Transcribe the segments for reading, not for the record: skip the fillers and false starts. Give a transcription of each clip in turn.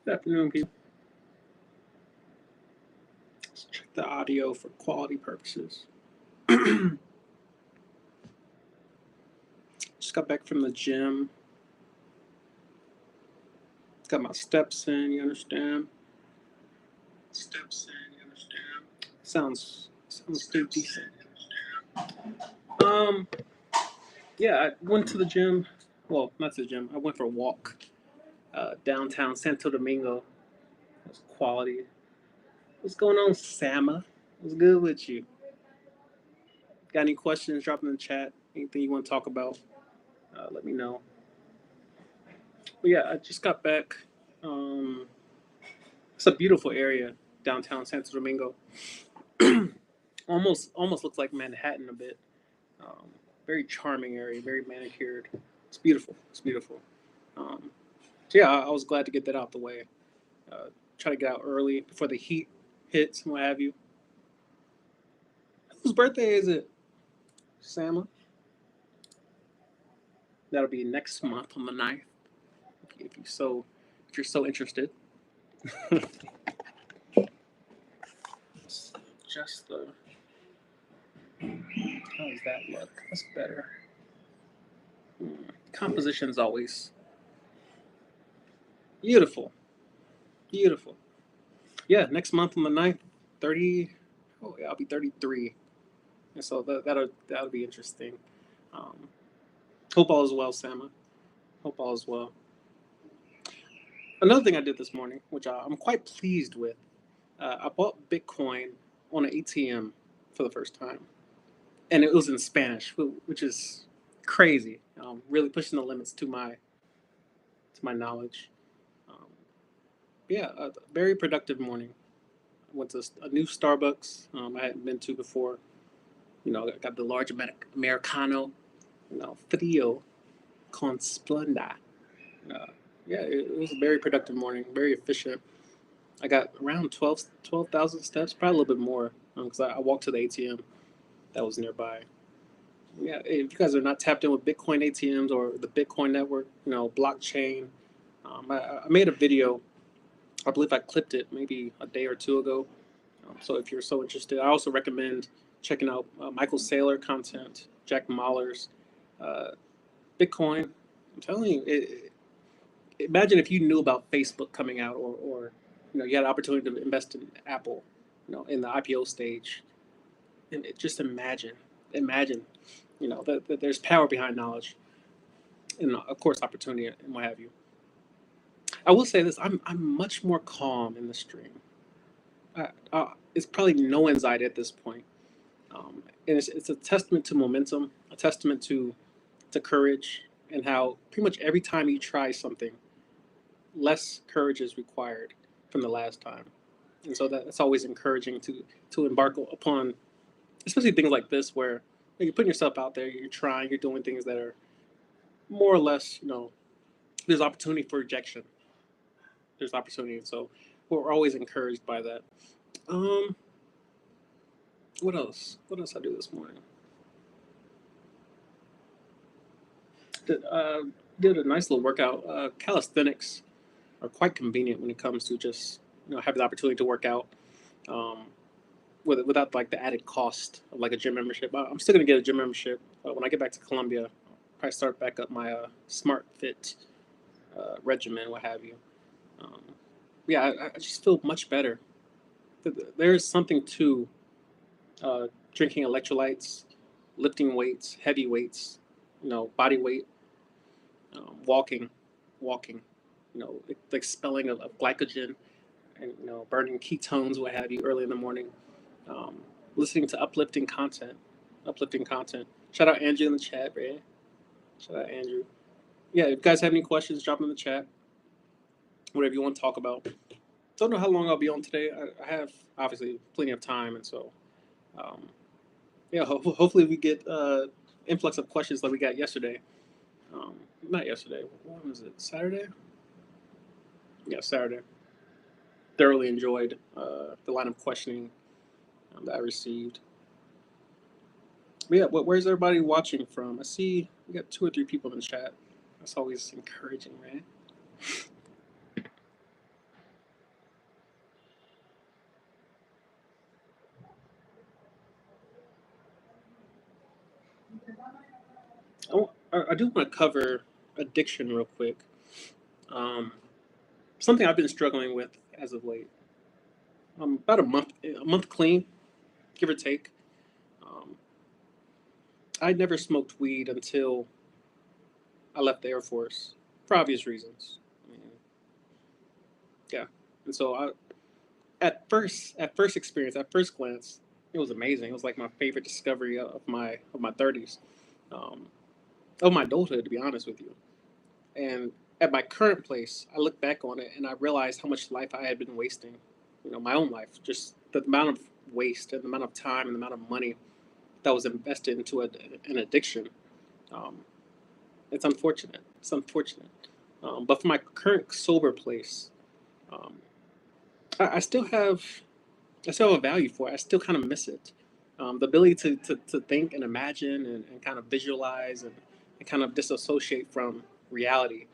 Good afternoon, people. Let's check the audio for quality purposes. Just got back from the gym. Got my steps in, you understand? Sounds pretty decent. Yeah, I went to the gym. Well, not to the gym. I went for a walk downtown Santo Domingo. It was quality. What's going on, Sama? What's good with you? Got any questions? Drop in the chat. Anything you want to talk about? Let me know. But yeah, I just got back. It's a beautiful area, downtown Santo Domingo. almost looks like Manhattan a bit. Um, Very charming area, very manicured. It's beautiful. It's beautiful. So yeah, I was glad to get that out the way. Try to get out early before the heat hits and what have you. Whose birthday is it, Sama? That'll be next month on the 9th. If you're so interested. Just the how does that look? That's better. Composition's always beautiful. Beautiful. Yeah, next month on the 9th, 30. Oh, yeah, I'll be 33. And so that'll be interesting. Um, Hope all is well, Sama. Hope all is well. Another thing I did this morning, which I'm quite pleased with, I bought Bitcoin on an ATM for the first time. And it was in Spanish, which is crazy. Really pushing the limits to my knowledge. Um, yeah, a very productive morning. I went to a new Starbucks I hadn't been to before. I got the large Americano, frio con splenda. Uh, yeah, it was a very productive morning, very efficient. I got around 12,000 steps, probably a little bit more, because I walked to the ATM that was nearby. Yeah, if you guys are not tapped in with Bitcoin ATMs or the Bitcoin network, blockchain, I made a video. I believe I clipped it maybe a day or two ago. So if you're so interested, I also recommend checking out Michael Saylor content, Jack Mahler's Bitcoin. I'm telling you, imagine if you knew about Facebook coming out, or you had an opportunity to invest in Apple, in the IPO stage, and just imagine, that there's power behind knowledge, and of course opportunity and what have you. I will say this: I'm much more calm in the stream. It's probably no anxiety at this point, and it's a testament to momentum, a testament to courage, and how pretty much every time you try something, less courage is required from the last time. And so that's always encouraging to embark upon, especially things like this where you're putting yourself out there, you're trying, you're doing things that are more or less, there's opportunity for rejection. There's opportunity. So we're always encouraged by that. What else? What else I do this morning? Did a nice little workout. Calisthenics are quite convenient when it comes to just having the opportunity to work out without like the added cost of like a gym membership. I'm still gonna get a gym membership when I get back to Colombia. I'll probably start back up my Smart Fit regimen, what have you. Yeah, I just feel much better. There is something to drinking electrolytes, lifting weights, heavy weights, body weight, walking, expelling of glycogen, and burning ketones, what have you, early in the morning. Um, Listening to uplifting content. Shout out Andrew in the chat, man. Shout out Andrew. Yeah, if you guys have any questions, drop them in the chat. Whatever you want to talk about. Don't know how long I'll be on today. I have obviously plenty of time, and so yeah, hopefully we get influx of questions like we got yesterday. Not yesterday. What was it? Saturday? Yeah, Saturday. Thoroughly enjoyed the line of questioning that I received. But yeah, where's everybody watching from? I see we got 2 or 3 people in the chat. That's always encouraging, right? I do want to cover addiction real quick. Um, Something I've been struggling with as of late. About a month clean, give or take. Um, I never smoked weed until I left the Air Force for obvious reasons. I mean, yeah, and so at first experience, at first glance, it was amazing. It was like my favorite discovery of my 30s, um, of my adulthood, to be honest with you. And at my current place, I look back on it and I realized how much life I had been wasting. My own life, just the amount of waste and the amount of time and the amount of money that was invested into an addiction. Um, it's unfortunate. It's unfortunate. But for my current sober place, um, I still have a value for it. I still kind of miss it. The ability to think and imagine and kind of visualize and kind of disassociate from reality.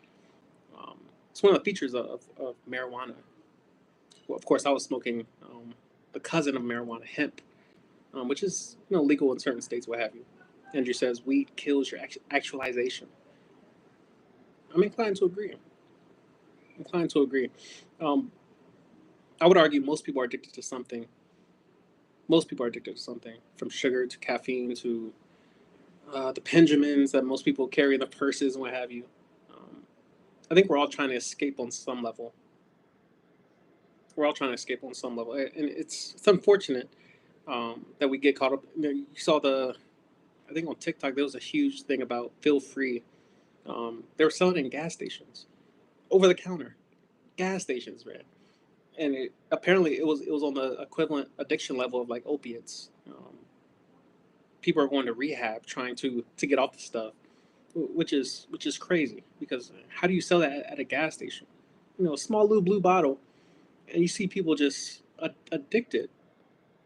It's one of the features of marijuana. Well, of course, I was smoking the cousin of marijuana, hemp, which is legal in certain states, what have you. Andrew says weed kills your actualization. I'm inclined to agree. Inclined to agree. Um, I would argue most people are addicted to something. Most people are addicted to something, from sugar to caffeine to the Pendjamins that most people carry in their purses and what have you. Um, I think we're all trying to escape on some level. We're all trying to escape on some level, and it's unfortunate that we get caught up. You saw I think on TikTok there was a huge thing about feel free. They were selling it in gas stations, over the counter, gas stations, man. And apparently it was on the equivalent addiction level of like opiates. People are going to rehab trying to get off the stuff, which is crazy because how do you sell that at a gas station? A small little blue bottle, and you see people just addicted.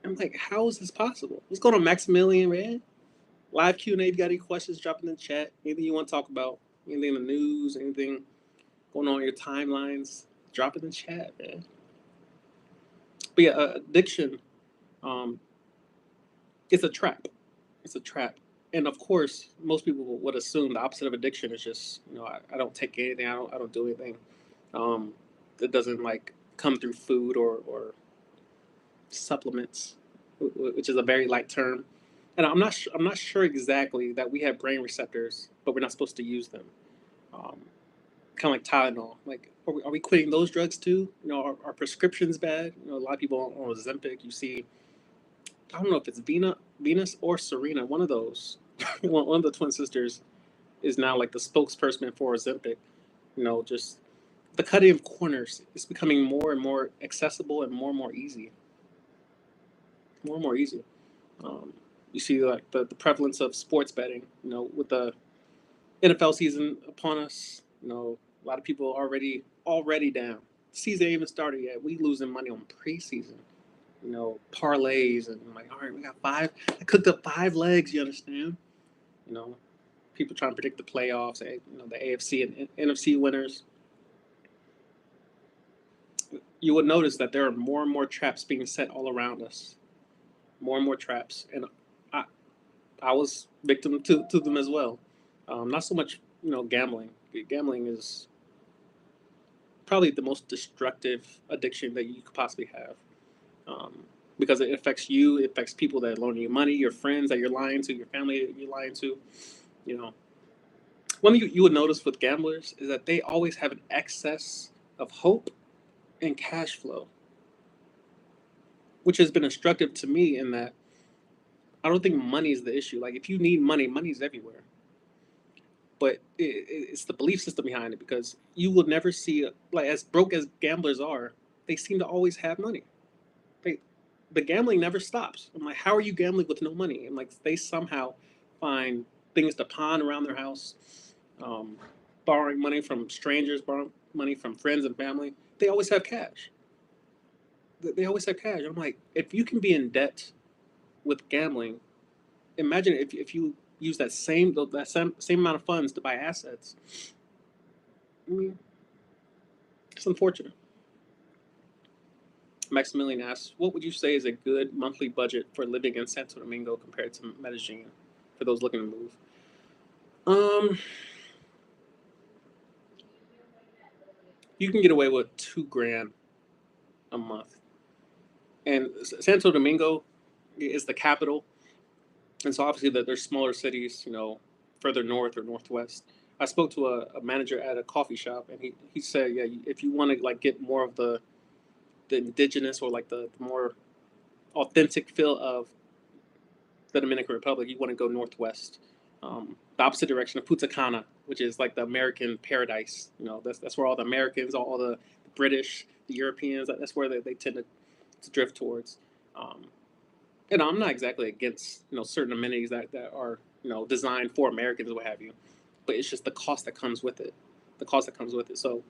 I'm like, how is this possible? What's going on, Maximilian Red? Live Q&A. If you got any questions, drop it in the chat. Anything you want to talk about, anything in the news, anything going on in your timelines, drop it in the chat, man. But yeah, addiction, um, it's a trap. It's a trap. And of course, most people would assume the opposite of addiction is just, I don't take anything, I don't do anything. Um, that doesn't like come through food or supplements, which is a very light term. And I'm not sure exactly that we have brain receptors, but we're not supposed to use them. Um, Kind of like Tylenol. Like, are we quitting those drugs too? Are prescriptions bad? A lot of people on Ozempic. You see, I don't know if it's Venus or Serena. One of those, one of the twin sisters is now like the spokesperson for Ozempic. Just the cutting of corners is becoming more and more accessible and more easy. More and more easy. Um, you see like the prevalence of sports betting. With the NFL season upon us. A lot of people already down. Season ain't even started yet. We losing money on preseason. Parlays and I'm like, all right, we got five. I cooked up 5 legs. You understand? You know, People trying to predict the playoffs. The AFC and NFC winners. You would notice that there are more and more traps being set all around us. More and more traps, and I I was victim to them as well. Not so much gambling. Gambling is probably the most destructive addiction that you could possibly have. Um, because it affects you, it affects people that are loaning you money, your friends that you're lying to, your family that you're lying to. You know, One thing you would notice with gamblers is that they always have an excess of hope and cash flow, which has been instructive to me in that I don't think money is the issue. Like, if you need money, money's everywhere. But it's the belief system behind it, because you will never see, like, as broke as gamblers are, they seem to always have money. They, the gambling never stops. I'm like, how are you gambling with no money? And like, they somehow find things to pawn around their house, um, borrowing money from strangers, borrowing money from friends and family. They always have cash. They always have cash. I'm like, if you can be in debt with gambling, imagine if you use that same amount of funds to buy assets. I mean, it's unfortunate. Maximilian asks, what would you say is a good monthly budget for living in Santo Domingo compared to Medellin for those looking to move? Um, you can get away with 2 grand a month, and Santo Domingo is the capital, and so obviously that there's smaller cities, further north or northwest. I spoke to a manager at a coffee shop, and he said, yeah, if you want to like get more of the indigenous or like the more authentic feel of the Dominican Republic, you want to go northwest, the opposite direction of Punta Cana, which is like the American paradise. That's where all the Americans, all the British, the Europeans, that's where they tend to drift towards. Um, and I'm not exactly against certain amenities that are designed for Americans, what have you, but it's just the cost that comes with it. The cost that comes with it. So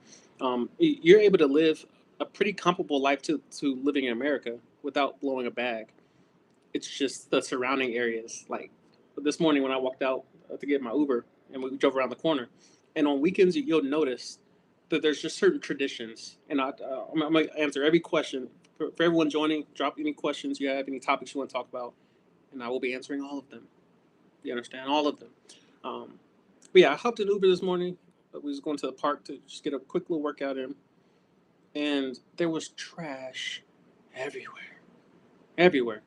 you're able to live a pretty comparable life to living in America without blowing a bag. It's just the surrounding areas. Like this morning when I walked out to get my Uber and we drove around the corner, and on weekends you'll notice that there's just certain traditions. And I'm gonna answer every question for everyone joining. Drop any questions you have, any topics you want to talk about, and I will be answering all of them. You understand all of them. Um, but yeah, I hopped in Uber this morning. We was going to the park to just get a quick little workout in, and there was trash everywhere, everywhere.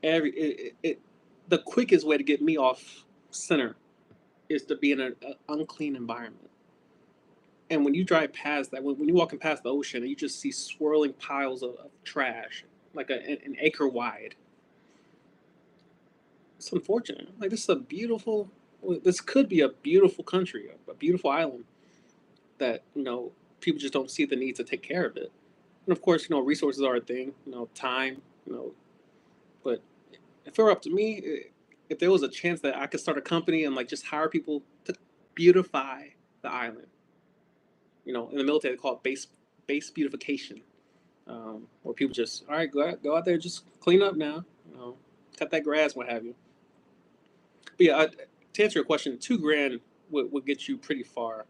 The quickest way to get me off center is to be in an unclean environment. And when you drive past that, when you're walking past the ocean, and you just see swirling piles of trash, like an acre wide. It's unfortunate. Like this is a beautiful. This could be a beautiful country, a beautiful island that people just don't see the need to take care of it. And of course, resources are a thing. Time. But if it were up to me, if there was a chance that I could start a company and like just hire people to beautify the island, in the military they call it base beautification, where people just all right, go out there, just clean up now, cut that grass, what have you. But yeah, to answer your question, 2 grand would get you pretty far.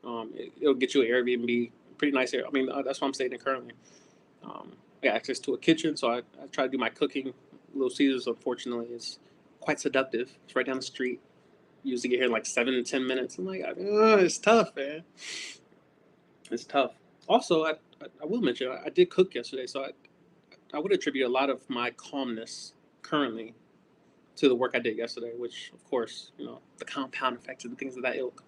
It'll get you an Airbnb, pretty nice area. I mean, that's what I'm staying in currently. I got access to a kitchen, so I try to do my cooking. Little Caesars, unfortunately, is quite seductive. It's right down the street. You usually get here in like 7 to 10 minutes. I'm like, it's tough, man. It's tough. Also, I will mention I did cook yesterday, so I would attribute a lot of my calmness currently to the work I did yesterday, which of course, the compound effects and things of that ilk.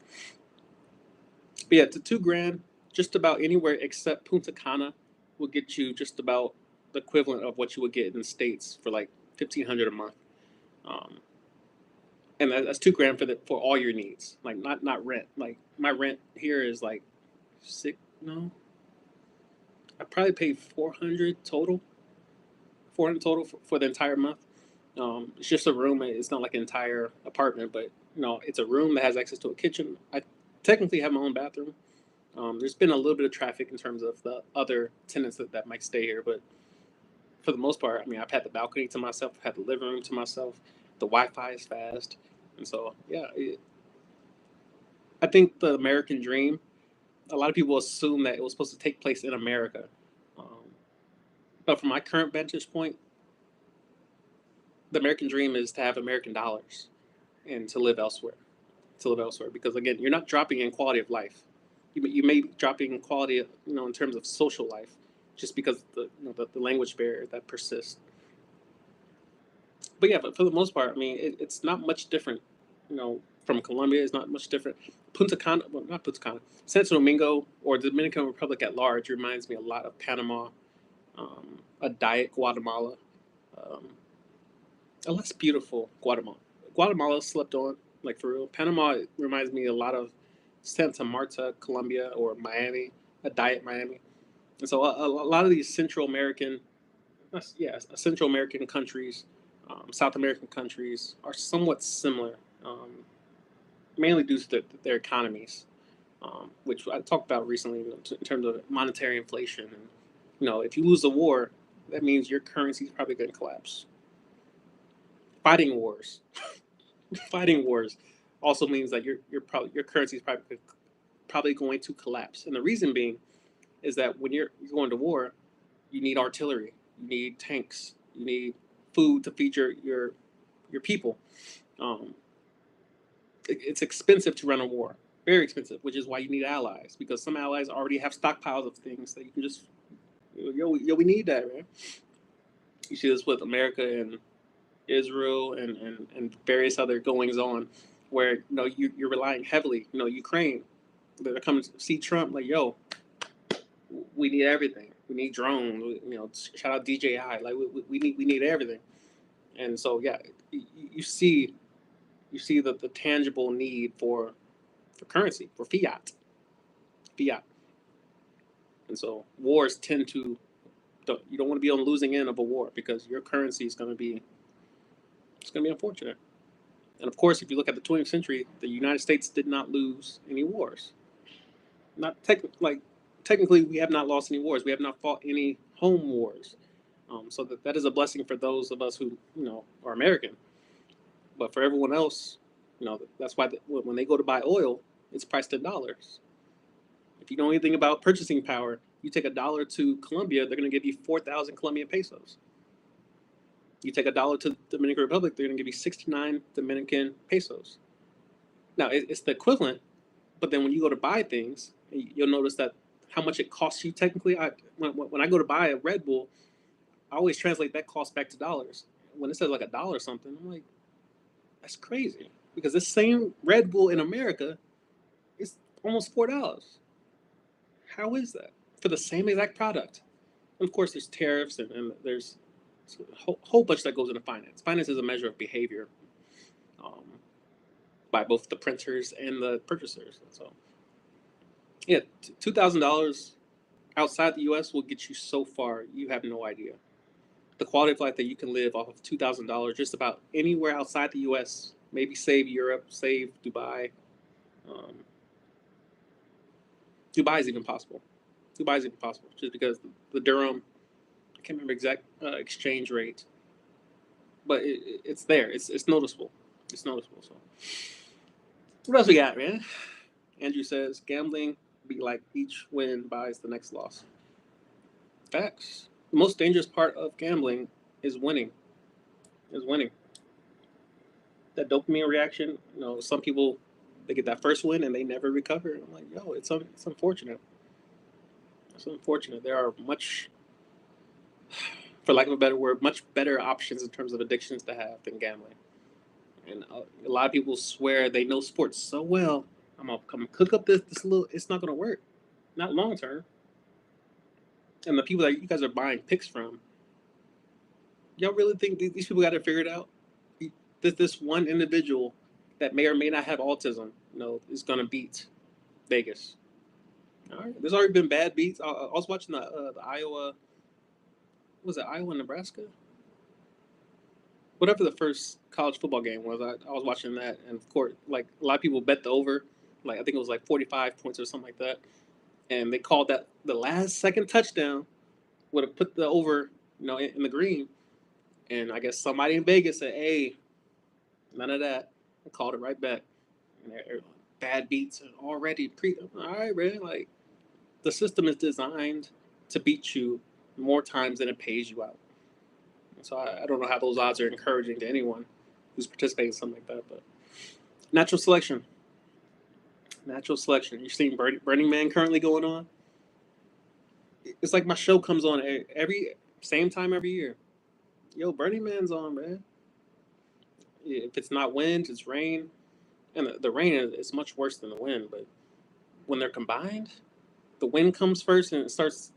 But yeah, to 2 grand, just about anywhere except Punta Cana will get you just about the equivalent of what you would get in the States for like 1,500 a month. Um, and that's 2 grand for all your needs, like not rent. Like my rent here is like six. No, I probably paid 400 total. 400 total for the entire month. It's just a room. It's not like an entire apartment, but it's a room that has access to a kitchen. I technically have my own bathroom. There's been a little bit of traffic in terms of the other tenants that might stay here, but for the most part, I mean, I've had the balcony to myself, I've had the living room to myself. The Wi-Fi is fast, and so yeah, I think the American dream. A lot of people assume that it was supposed to take place in America, um, but from my current vantage point, the American dream is to have American dollars and to live elsewhere. To live elsewhere, because again, you're not dropping in quality of life. You may be dropping in quality, in terms of social life, just because the language barrier that persists. But yeah, but for the most part, I mean, it's not much different, from Colombia. It's not much different. Punta Cana, well, not Punta Cana, Santo Domingo or the Dominican Republic at large reminds me a lot of Panama, a diet Guatemala, um, a less beautiful Guatemala. Guatemala slept on, like for real. Panama reminds me a lot of Santa Marta, Colombia, or Miami, a diet Miami. And so a lot of these Central American, yeah, Central American countries, South American countries are somewhat similar, mainly due to their economies, which I talked about recently in terms of monetary inflation. And if you lose a war, that means your currency is probably going to collapse. Fighting wars, fighting wars, also means that your currency is probably going to collapse. And the reason being is that when you're going to war, you need artillery, you need tanks, you need food to feed your people. Um, it's expensive to run a war, very expensive, which is why you need allies, because some allies already have stockpiles of things that you can just, we need that, man. You see this with America and Israel and various other goings on, where you're relying heavily. Ukraine, they're coming to see Trump, like, yo, we need everything. We need drones. Shout out DJI. Like, we need everything. And so, yeah, you see the tangible need for currency, for fiat. And so wars tend to, you don't want to be on the losing end of a war, because your currency is going to be, it's going to be unfortunate. And of course, if you look at the 20th century, the United States did not lose any wars. Not technically, we have not lost any wars. We have not fought any home wars. So that is a blessing for those of us who are American. But for everyone else, that's why when they go to buy oil, it's priced in dollars. If you know anything about purchasing power, you take $1 to Colombia, they're going to give you 4,000 Colombian pesos. You take $1 to the Dominican Republic, they're going to give you 69 Dominican pesos. Now, it's the equivalent, but then when you go to buy things, you'll notice that how much it costs you technically. When I go to buy a Red Bull, I always translate that cost back to dollars. When it says like $1 something, I'm like, that's crazy, because this same Red Bull in America is almost $4. How is that for the same exact product? And of course, there's tariffs and there's a whole bunch that goes into finance. Finance is a measure of behavior by both the printers and the purchasers. So, yeah, $2,000 outside the U.S. will get you so far, you have no idea. The quality of life that you can live off of $2,000 just about anywhere outside the U.S., maybe save Europe, save Dubai. Dubai is even possible. Just because the dirham, I can't remember exact exchange rate, but it's there. It's noticeable. It's noticeable. So, what else we got, man? Andrew says gambling be like each win buys the next loss. Facts. The most dangerous part of gambling is winning. That dopamine reaction. Some people, they get that first win and they never recover. I'm like, yo, it's unfortunate. It's unfortunate. There are much, for lack of a better word, much better options in terms of addictions to have than gambling. And a lot of people swear they know sports so well. I'm gonna come cook up this little. It's not gonna work, not long term. And the people that you guys are buying picks from, y'all really think these people got it figured out? This one individual that may or may not have autism, is gonna beat Vegas. All right, there's already been bad beats. I was watching the Iowa. Was it Iowa, Nebraska? Whatever the first college football game was, I was watching that, and of course, like a lot of people bet the over, like I think it was like 45 points or something like that, and they called that the last second touchdown would have put the over, in the green, and I guess somebody in Vegas said, "Hey, none of that," and called it right back. And they're bad beats and already all right, man. Like the system is designed to beat you more times than it pays you out. So I don't know how those odds are encouraging to anyone who's participating in something like that. But natural selection. You're seeing Burning Man currently going on. It's like my show comes on every same time every year. Yo, Burning Man's on, man. If it's not wind, it's rain. And the rain is much worse than the wind. But when they're combined, the wind comes first and it starts,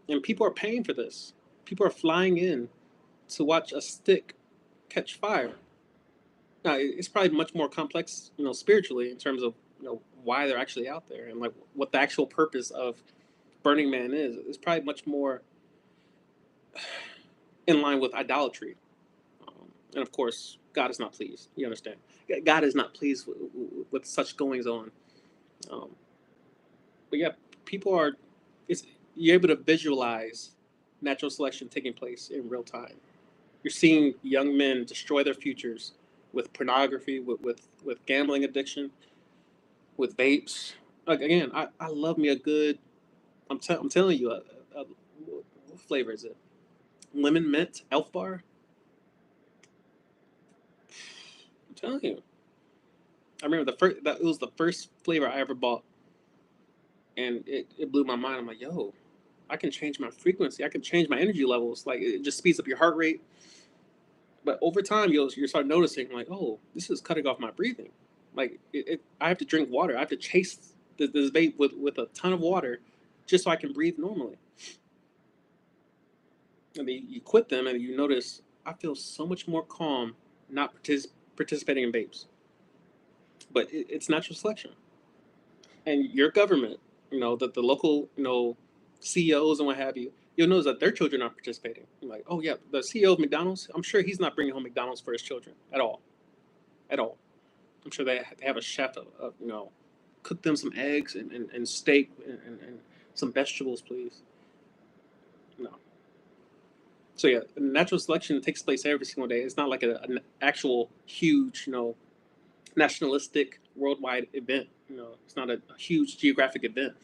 and people are paying for this. People are flying in to watch a stick catch fire. Now, it's probably much more complex, spiritually in terms of, why they're actually out there and like what the actual purpose of Burning Man is. It's probably much more in line with idolatry. And of course, God is not pleased. You understand? God is not pleased with such goings on. But yeah, people are, you're able to visualize natural selection taking place in real time. You're seeing young men destroy their futures with pornography, with gambling addiction, with vapes. Like, again, I love me a good. I'm telling you, what flavor is it? Lemon mint Elf Bar. telling you. I remember it was the first flavor I ever bought, and it blew my mind. I'm like, yo, I can change my frequency. I can change my energy levels. Like it just speeds up your heart rate. But over time, you start noticing like, oh, this is cutting off my breathing. Like I have to drink water. I have to chase this vape with a ton of water, just so I can breathe normally. And then you quit them, and you notice I feel so much more calm not participating in vapes. But it's natural selection. And your government, the local, CEOs and what have you, you'll notice that their children aren't participating. I'm like, oh yeah, the CEO of McDonald's, I'm sure he's not bringing home McDonald's for his children at all, at all. I'm sure they have a chef of cook them some eggs and steak and some vegetables, please. No. So yeah, natural selection takes place every single day. It's not like an actual huge, nationalistic worldwide event. It's not a huge geographic event.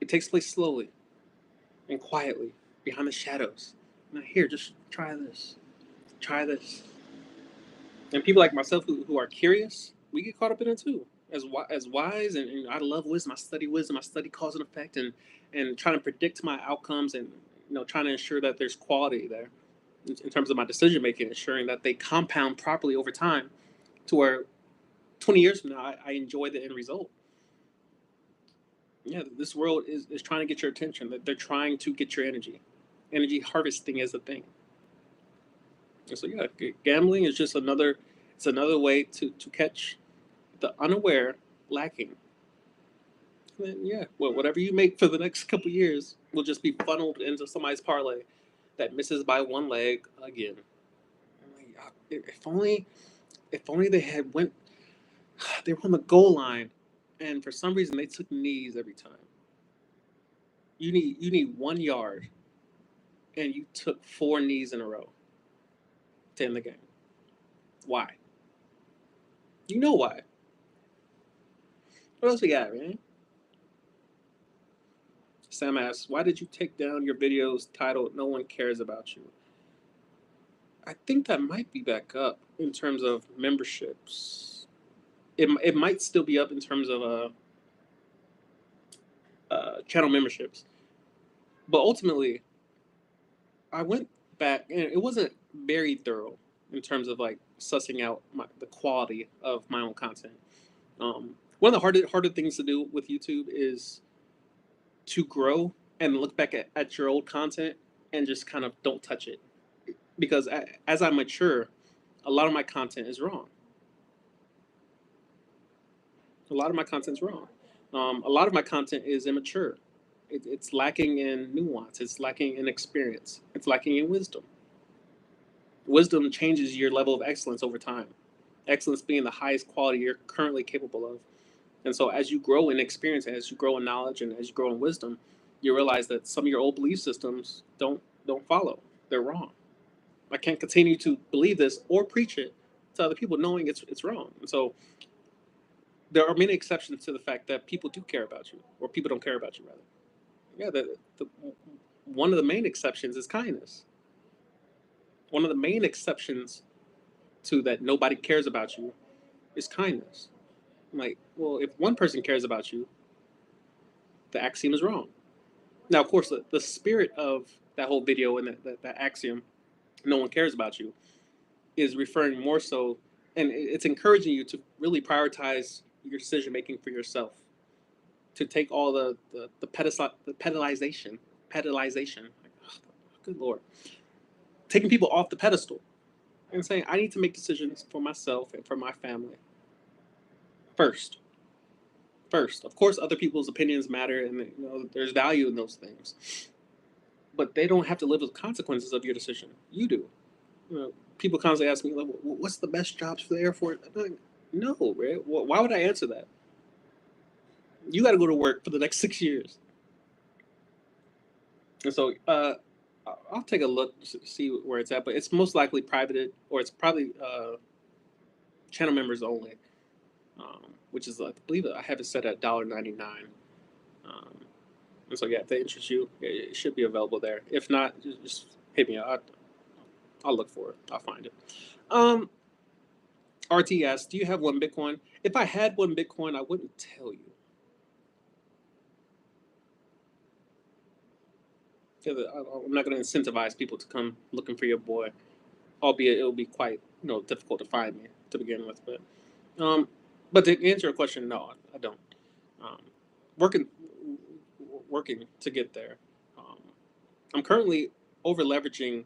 It takes place slowly and quietly behind the shadows. Now, here, just try this. Try this. And people like myself who are curious, we get caught up in it too. As wise, and I love wisdom. I study wisdom. I study cause and effect, and trying to predict my outcomes, and trying to ensure that there's quality there in terms of my decision making, ensuring that they compound properly over time, to where 20 years from now I enjoy the end result. Yeah, this world is trying to get your attention. That they're trying to get your energy. Energy harvesting is a thing. And so yeah, gambling is just another. It's another way to catch the unaware lacking. And yeah, well, whatever you make for the next couple years will just be funneled into somebody's parlay that misses by one leg again. If only they had went. They were on the goal line, and for some reason they took knees every time. You need 1 yard, and you took 4 knees in a row to end the game. Why? You know why. What else we got, man? Sam asks, why did you take down your videos titled "No One Cares About You"? I think that might be back up in terms of memberships. It might still be up in terms of channel memberships, but ultimately, I went back and it wasn't very thorough in terms of like sussing out the quality of my own content. One of the harder things to do with YouTube is to grow and look back at your old content and just kind of don't touch it, because as I mature, a lot of my content is wrong. A lot of my content's wrong. A lot of my content is immature. It's lacking in nuance. It's lacking in experience. It's lacking in wisdom. Wisdom changes your level of excellence over time. Excellence being the highest quality you're currently capable of. And so as you grow in experience, as you grow in knowledge, and as you grow in wisdom, you realize that some of your old belief systems don't follow. They're wrong. I can't continue to believe this or preach it to other people knowing it's wrong. And so there are many exceptions to the fact that people do care about you, or people don't care about you, rather. Yeah, the one of the main exceptions is kindness. One of the main exceptions to that nobody cares about you is kindness. I'm like, well, if one person cares about you, the axiom is wrong. Now, of course, the spirit of that whole video and that axiom, no one cares about you, is referring more so, and it's encouraging you to really prioritize your decision making for yourself, to take all the pedalization, like, oh, good lord, taking people off the pedestal and saying, I need to make decisions for myself and for my family first. First, of course, other people's opinions matter, and there's value in those things, but they don't have to live with the consequences of your decision. You do. People constantly ask me, like, "What's the best jobs for the Air Force?" I'm like, no, right? Why would I answer that? You got to go to work for the next 6 years. And so I'll take a look to see where it's at, but it's most likely privated, or it's probably channel members only, which is, I believe I have it set at $1.99. And so, yeah, if they interest you, it should be available there. If not, just hit me up. I'll look for it. I'll find it. All RTS, do you have one Bitcoin? If I had one Bitcoin, I wouldn't tell you. I'm not going to incentivize people to come looking for your boy, albeit it'll be quite difficult to find me to begin with. But to answer your question, no, I don't. Um, working working to get there. Um, I'm currently over leveraging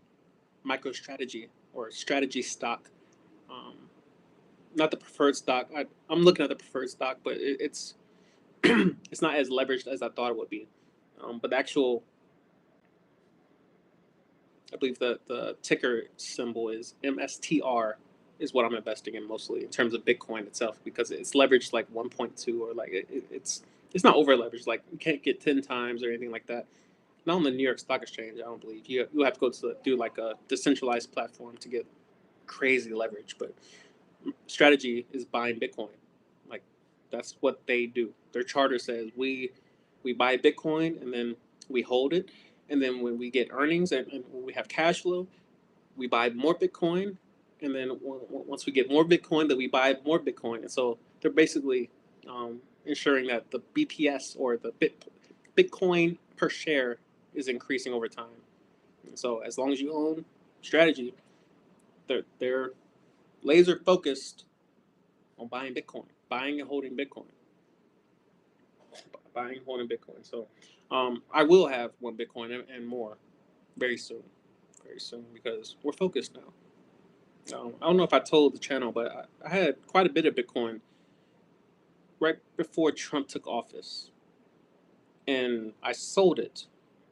MicroStrategy or strategy stock. Um, Not the preferred stock. I'm looking at the preferred stock, but it's it's not as leveraged as I thought it would be. But the actual, I believe the ticker symbol is MSTR is what I'm investing in mostly in terms of Bitcoin itself because it's leveraged like 1.2 or like it's not over leveraged. Like you can't get 10 times or anything like that. Not on the New York Stock Exchange, I don't believe. You have to go to do like a decentralized platform to get crazy leverage. But strategy is buying Bitcoin. Like that's what they do. Their charter says we buy Bitcoin and then we hold it, and then when we get earnings and when we have cash flow, we buy more Bitcoin, and then once we get more Bitcoin, then we buy more Bitcoin. And so they're basically ensuring that the BPS or the Bitcoin per share is increasing over time. And so as long as you own strategy, they're laser focused on buying Bitcoin, buying and holding Bitcoin, buying and holding Bitcoin. So I will have one Bitcoin and more very soon, because we're focused now. I don't know if I told the channel, but I had quite a bit of Bitcoin right before Trump took office, and I sold it.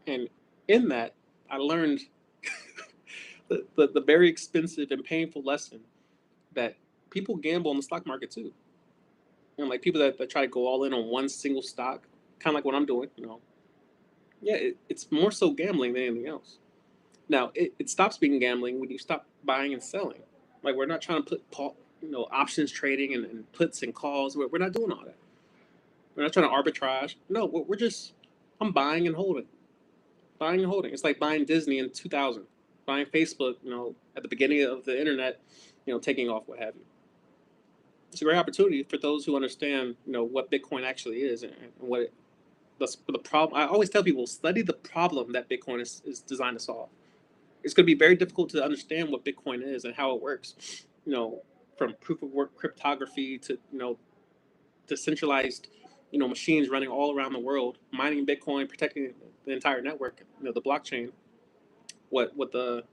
And in that, I learned the very expensive and painful lesson that people gamble on the stock market too. And like people that try to go all in on one single stock, kind of like what I'm doing, yeah, it's more so gambling than anything else. Now, it stops being gambling when you stop buying and selling. Like we're not trying to put options trading and puts and calls. We're not doing all that. We're not trying to arbitrage. No, we're just I'm buying and holding, buying and holding. It's like buying Disney in 2000, buying Facebook, at the beginning of the internet, taking off, what have you. It's a great opportunity for those who understand, what Bitcoin actually is and what the problem. I always tell people study the problem that Bitcoin is designed to solve. It's going to be very difficult to understand what Bitcoin is and how it works. From proof of work cryptography to decentralized machines running all around the world, mining Bitcoin, protecting the entire network, the blockchain, what the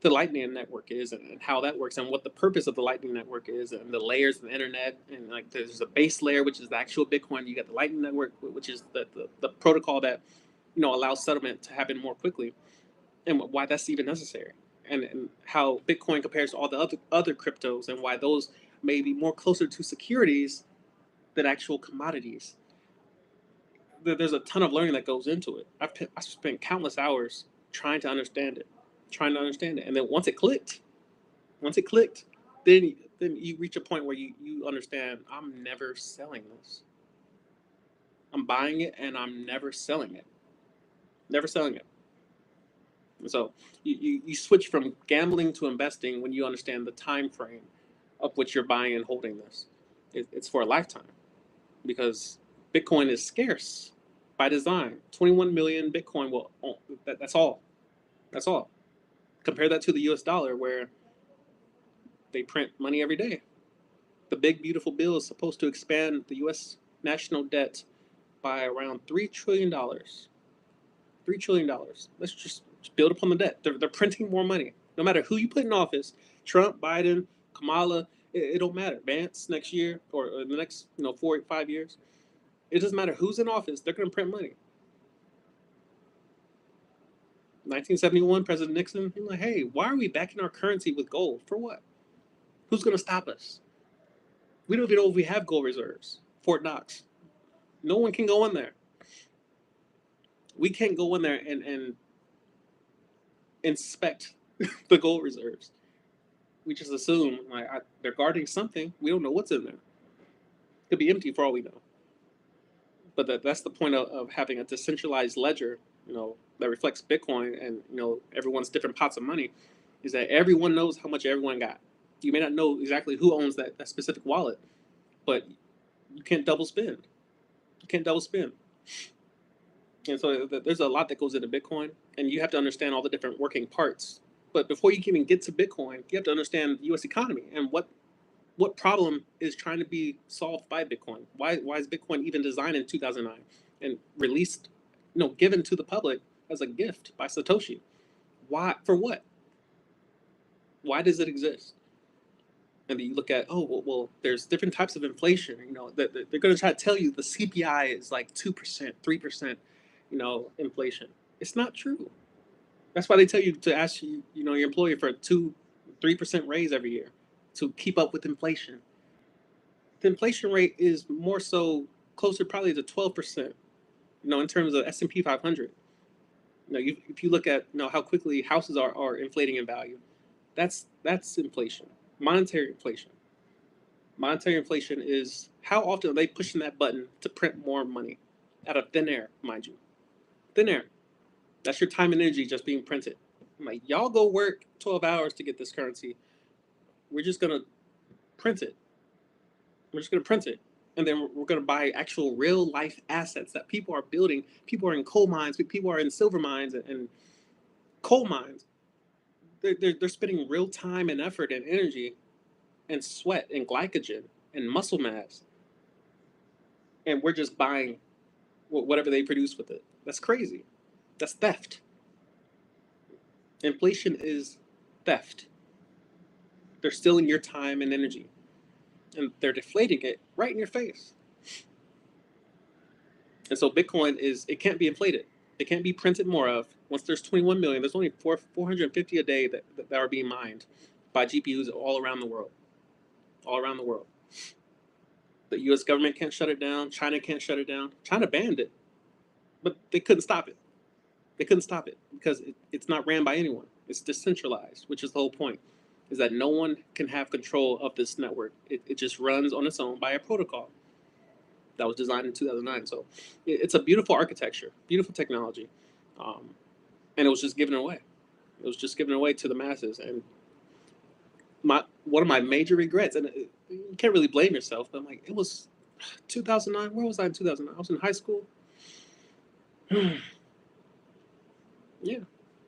Lightning Network is and how that works and what the purpose of the Lightning Network is and the layers of the internet. And like there's a base layer, which is the actual Bitcoin. You got the Lightning Network, which is the protocol that allows settlement to happen more quickly, and why that's even necessary, and how Bitcoin compares to all the other cryptos and why those may be more closer to securities than actual commodities. There's a ton of learning that goes into it. I spent countless hours trying to understand it, and then once it clicked, then you reach a point where you understand I'm never selling this. I'm buying it and I'm never selling it. Never selling it. And so you switch from gambling to investing when you understand the time frame of which you're buying and holding this. It's for a lifetime because Bitcoin is scarce by design. 21 million Bitcoin will that's all. That's all. Compare that to the US dollar where they print money every day. The big beautiful bill is supposed to expand the US national debt by around $3 trillion. $3 trillion. Let's just build upon the debt. They're printing more money. No matter who you put in office, Trump, Biden, Kamala, it don't matter. Vance next year or the next 4 or 5 years. It doesn't matter who's in office. They're going to print money. 1971, President Nixon, he's like, hey, why are we backing our currency with gold? For what? Who's going to stop us? We don't even know if we have gold reserves. Fort Knox. No one can go in there. We can't go in there and inspect the gold reserves. We just assume they're guarding something. We don't know what's in there. It could be empty for all we know. But that's the point of having a decentralized ledger, that reflects Bitcoin and everyone's different pots of money, is that everyone knows how much everyone got. You may not know exactly who owns that specific wallet, but you can't double spend. You can't double spend. And so there's a lot that goes into Bitcoin, and you have to understand all the different working parts. But before you can even get to Bitcoin, you have to understand the U.S. economy and what problem is trying to be solved by Bitcoin. Why is Bitcoin even designed in 2009 and released, given to the public as a gift by Satoshi? Why? For what? Why does it exist? And then you look at, well, there's different types of inflation. That they're going to try to tell you the CPI is like 2%, 3%, inflation. It's not true. That's why they tell you to ask your employer for a 2-3% raise every year to keep up with inflation. The inflation rate is more so closer probably to 12%. In terms of S&P 500. If you look at how quickly houses are inflating in value, that's inflation, monetary inflation. Monetary inflation is how often are they pushing that button to print more money out of thin air, mind you, thin air. That's your time and energy just being printed. I'm like, y'all go work 12 hours to get this currency. We're just gonna print it. We're just gonna print it. And then we're going to buy actual real life assets that people are building. People are in coal mines. People are in silver mines and coal mines. They're spending real time and effort and energy and sweat and glycogen and muscle mass. And we're just buying whatever they produce with it. That's crazy. That's theft. Inflation is theft. They're stealing your time and energy. And they're deflating it right in your face. And so Bitcoin it can't be inflated. It can't be printed more of. Once there's 21 million, there's only 450 a day that are being mined by GPUs all around the world. All around the world. The US government can't shut it down. China can't shut it down. China banned it, but they couldn't stop it. They couldn't stop it because it's not ran by anyone. It's decentralized, which is the whole point, is that no one can have control of this network. It just runs on its own by a protocol that was designed in 2009. So it's a beautiful architecture, beautiful technology, and it was just given away. It was just given away to the masses. And one of my major regrets, and you can't really blame yourself, but I'm like, it was 2009. Where was I in 2009? I was in high school. Yeah,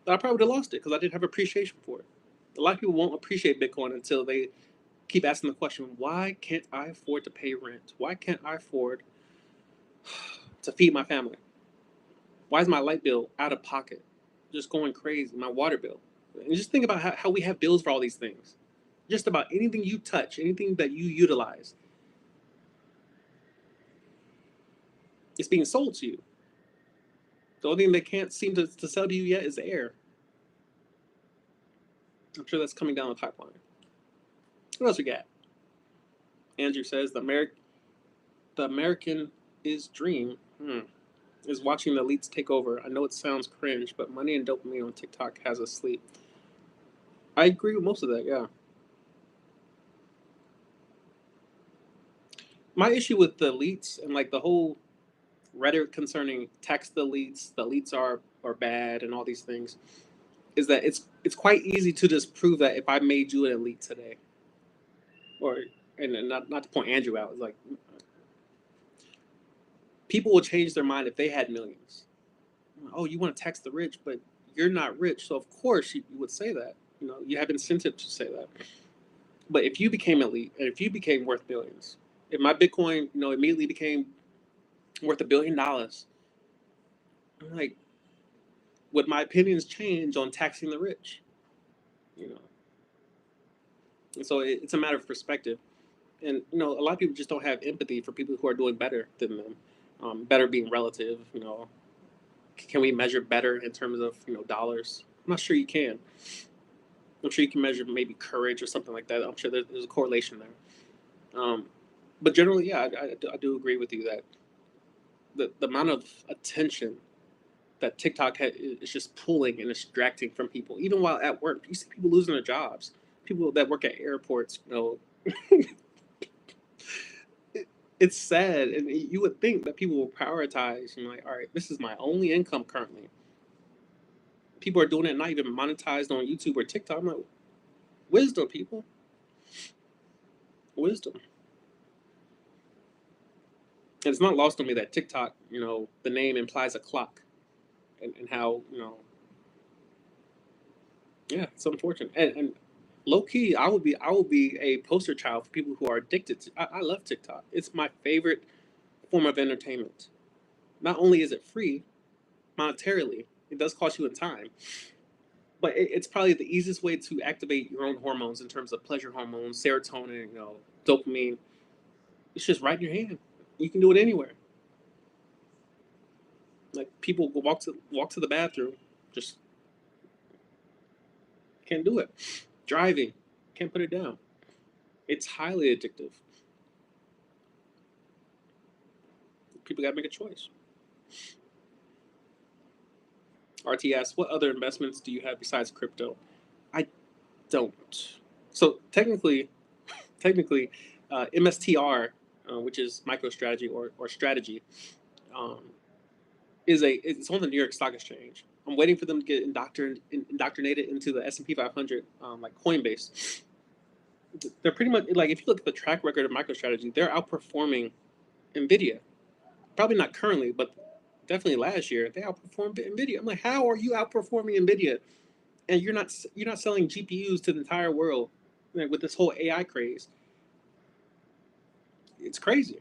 but I probably would have lost it because I didn't have appreciation for it. A lot of people won't appreciate Bitcoin until they keep asking the question, why can't I afford to pay rent? Why can't I afford to feed my family? Why is my light bill out of pocket? Just going crazy. My water bill. And just think about how we have bills for all these things. Just about anything you touch, anything that you utilize, it's being sold to you. The only thing they can't seem to sell to you yet is air. I'm sure that's coming down the pipeline. What else we got? Andrew says the American is dream is watching the elites take over. I know it sounds cringe, but money and dopamine on TikTok has us asleep. I agree with most of that. Yeah. My issue with the elites and like the whole rhetoric concerning tax the elites are bad and all these things, is that it's quite easy to just prove that if I made you an elite today, or and not to point Andrew out, it's like people will change their mind if they had millions. Oh, you want to tax the rich, but you're not rich, so of course you would say that. You have incentive to say that. But if you became elite and if you became worth billions, if my Bitcoin, immediately became worth $1 billion, I'm like, would my opinions change on taxing the rich? And so it's a matter of perspective. And a lot of people just don't have empathy for people who are doing better than them. Better being relative. Can we measure better in terms of dollars? I'm not sure you can. I'm sure you can measure maybe courage or something like that. I'm sure there's a correlation there. But generally, yeah, I do agree with you that the amount of attention that TikTok is just pulling and extracting from people, even while at work. You see people losing their jobs. People that work at airports, it's sad, and you would think that people will prioritize. Like, all right, this is my only income currently. People are doing it not even monetized on YouTube or TikTok. I'm like, wisdom, people. Wisdom. And it's not lost on me that TikTok, the name implies a clock, and how, yeah, it's unfortunate. And low key, I would be a poster child for people who are addicted to. I love TikTok. It's my favorite form of entertainment. Not only is it free monetarily, it does cost you in time, but it's probably the easiest way to activate your own hormones in terms of pleasure hormones, serotonin, dopamine. It's just right in your hand. You can do it anywhere. Like people walk to the bathroom, just can't do it. Driving, can't put it down. It's highly addictive. People gotta make a choice. RTS, what other investments do you have besides crypto? I don't. So technically, MSTR, which is MicroStrategy or strategy, um, it's on the New York Stock Exchange. I'm waiting for them to get indoctrinated into the S&P 500, like Coinbase. They're pretty much like, if you look at the track record of MicroStrategy, they're outperforming Nvidia. Probably not currently, but definitely last year they outperformed Nvidia. I'm like, how are you outperforming Nvidia, and you're not selling GPUs to the entire world, like, with this whole AI craze? It's crazy.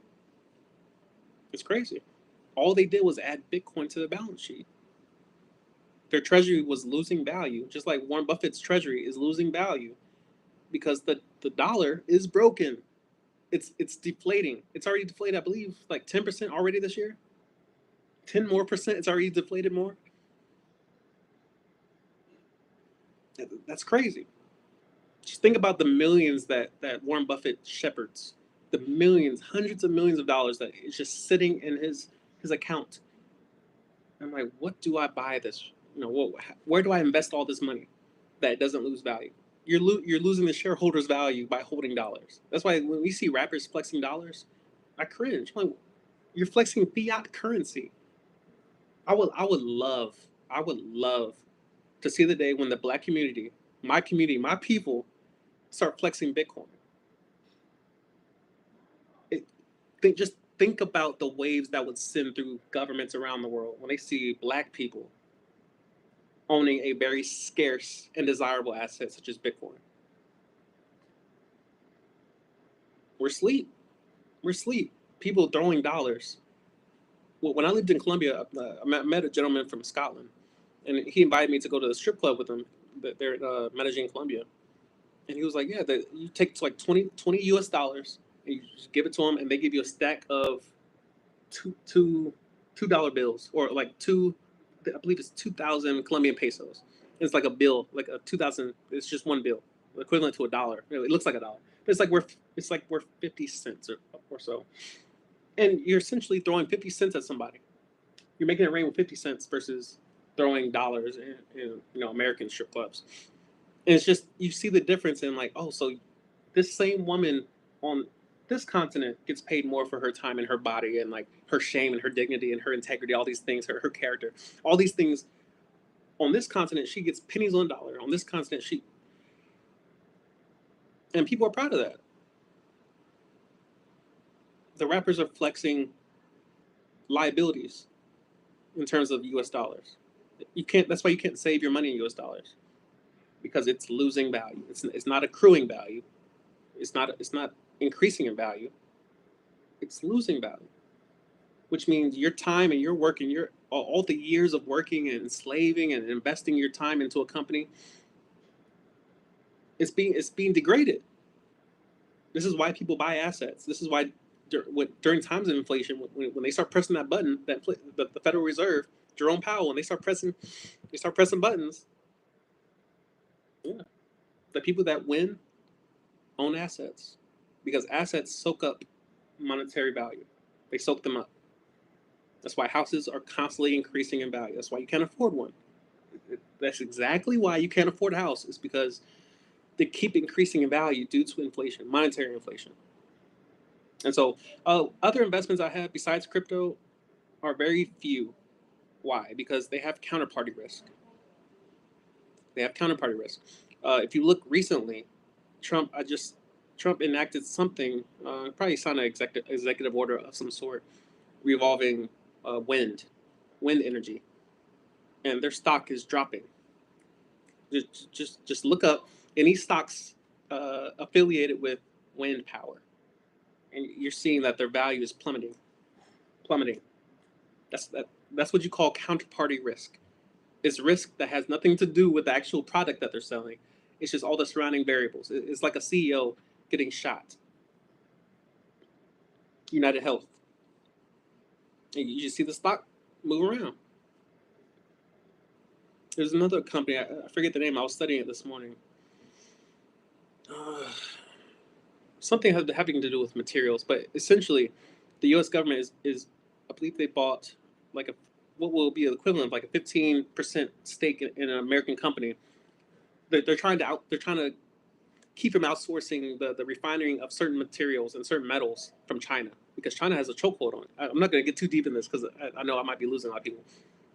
It's crazy. All they did was add Bitcoin to the balance sheet. Their treasury was losing value, just like Warren Buffett's treasury is losing value because the dollar is broken. It's deflating. It's already deflated, I believe, like 10% already this year. 10 more percent. It's already deflated more. That's crazy. Just think about the millions that Warren Buffett shepherds. The millions, hundreds of millions of dollars that is just sitting in his account. I'm like, what do I buy this? Where do I invest all this money that doesn't lose value? You're losing the shareholders' value by holding dollars. That's why when we see rappers flexing dollars, I cringe. I'm like, you're flexing fiat currency. I would love to see the day when the black community, my people, start flexing Bitcoin. It, just think about the waves that would send through governments around the world when they see black people owning a very scarce and desirable asset such as Bitcoin. We're asleep. We're asleep. People throwing dollars. Well, when I lived in Colombia, I met a gentleman from Scotland, and he invited me to go to the strip club with him. They're in Medellin, Colombia, and he was like, "Yeah, you take like 20 US dollars, and you just give it to them, and they give you a stack of $2 bills, or like I believe it's 2,000 Colombian pesos. It's like a bill, like a 2,000. It's just one bill, equivalent to a dollar. It looks like a dollar, but it's like worth 50 cents or so. And you're essentially throwing 50 cents at somebody. You're making it rain with 50 cents versus throwing dollars in American strip clubs. And it's just, you see the difference in, like, oh, so this same woman on this continent gets paid more for her time and her body and like her shame and her dignity and her integrity, all these things, her character, all these things. On this continent, she gets pennies on a dollar. On this continent, and people are proud of that. The rappers are flexing liabilities in terms of US dollars. You can't, that's why you can't save your money in US dollars, because it's losing value. It's not accruing value. It's not increasing in value. It's losing value, which means your time and your work and your all the years of working and enslaving and investing your time into a company, it's being degraded. This is why people buy assets. This is why during times of inflation, when they start pressing that button, the Federal Reserve, Jerome Powell, when they start pressing buttons. Yeah, the people that win own assets, because assets soak up monetary value. They soak them up. That's why houses are constantly increasing in value. That's why you can't afford one. That's exactly why you can't afford a house. Is because they keep increasing in value due to inflation, monetary inflation. And so, other investments I have besides crypto are very few. Why? Because they have counterparty risk. They have counterparty risk. If you look recently, Trump, I just Trump enacted something, probably signed an executive order of some sort, revolving wind energy, and their stock is dropping. Just look up any stocks affiliated with wind power, and you're seeing that their value is plummeting, plummeting. That's what you call counterparty risk. It's risk that has nothing to do with the actual product that they're selling. It's just all the surrounding variables. It's like a CEO getting shot. United Health. And you just see the stock move around. There's another company, I forget the name, I was studying it this morning. Something having to do with materials, but essentially, the U.S. government is I believe they bought like what will be the equivalent of like a 15% stake in an American company. They're trying to keep from outsourcing the refining of certain materials and certain metals from China, because China has a chokehold on it. I'm not going to get too deep in this because I know I might be losing a lot of people,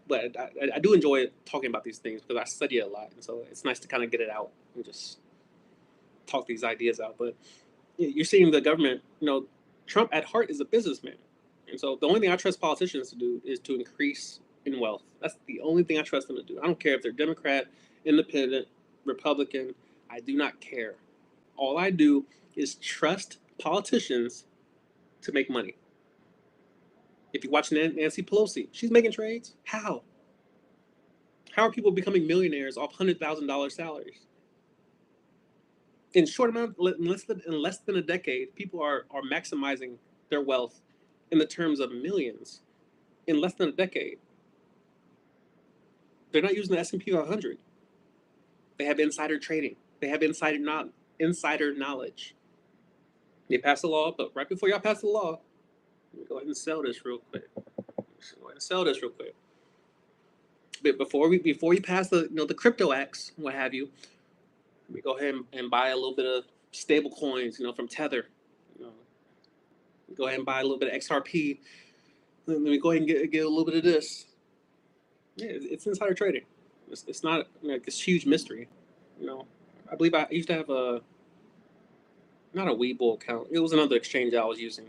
but I do enjoy talking about these things because I study it a lot, and so it's nice to kind of get it out and just talk these ideas out. But you're seeing the government, Trump at heart is a businessman. And so the only thing I trust politicians to do is to increase in wealth. That's the only thing I trust them to do. I don't care if they're Democrat, Independent, Republican. I do not care. All I do is trust politicians to make money. If you watch Nancy Pelosi, she's making trades. How? How are people becoming millionaires off $100,000 salaries? In short amount, in less than a decade, people are maximizing their wealth in the terms of millions in less than a decade. They're not using the S&P 500. They have insider trading. They have insider knowledge. They passed a law, but right before y'all pass the law, let me go ahead and sell this real quick. But before you pass the crypto acts, what have you, let me go ahead and buy a little bit of stable coins, from Tether. Go ahead and buy a little bit of XRP. Let me go ahead and get a little bit of this. Yeah, it's insider trading. It's not like this huge mystery. I believe I used to have not a Webull account. It was another exchange I was using.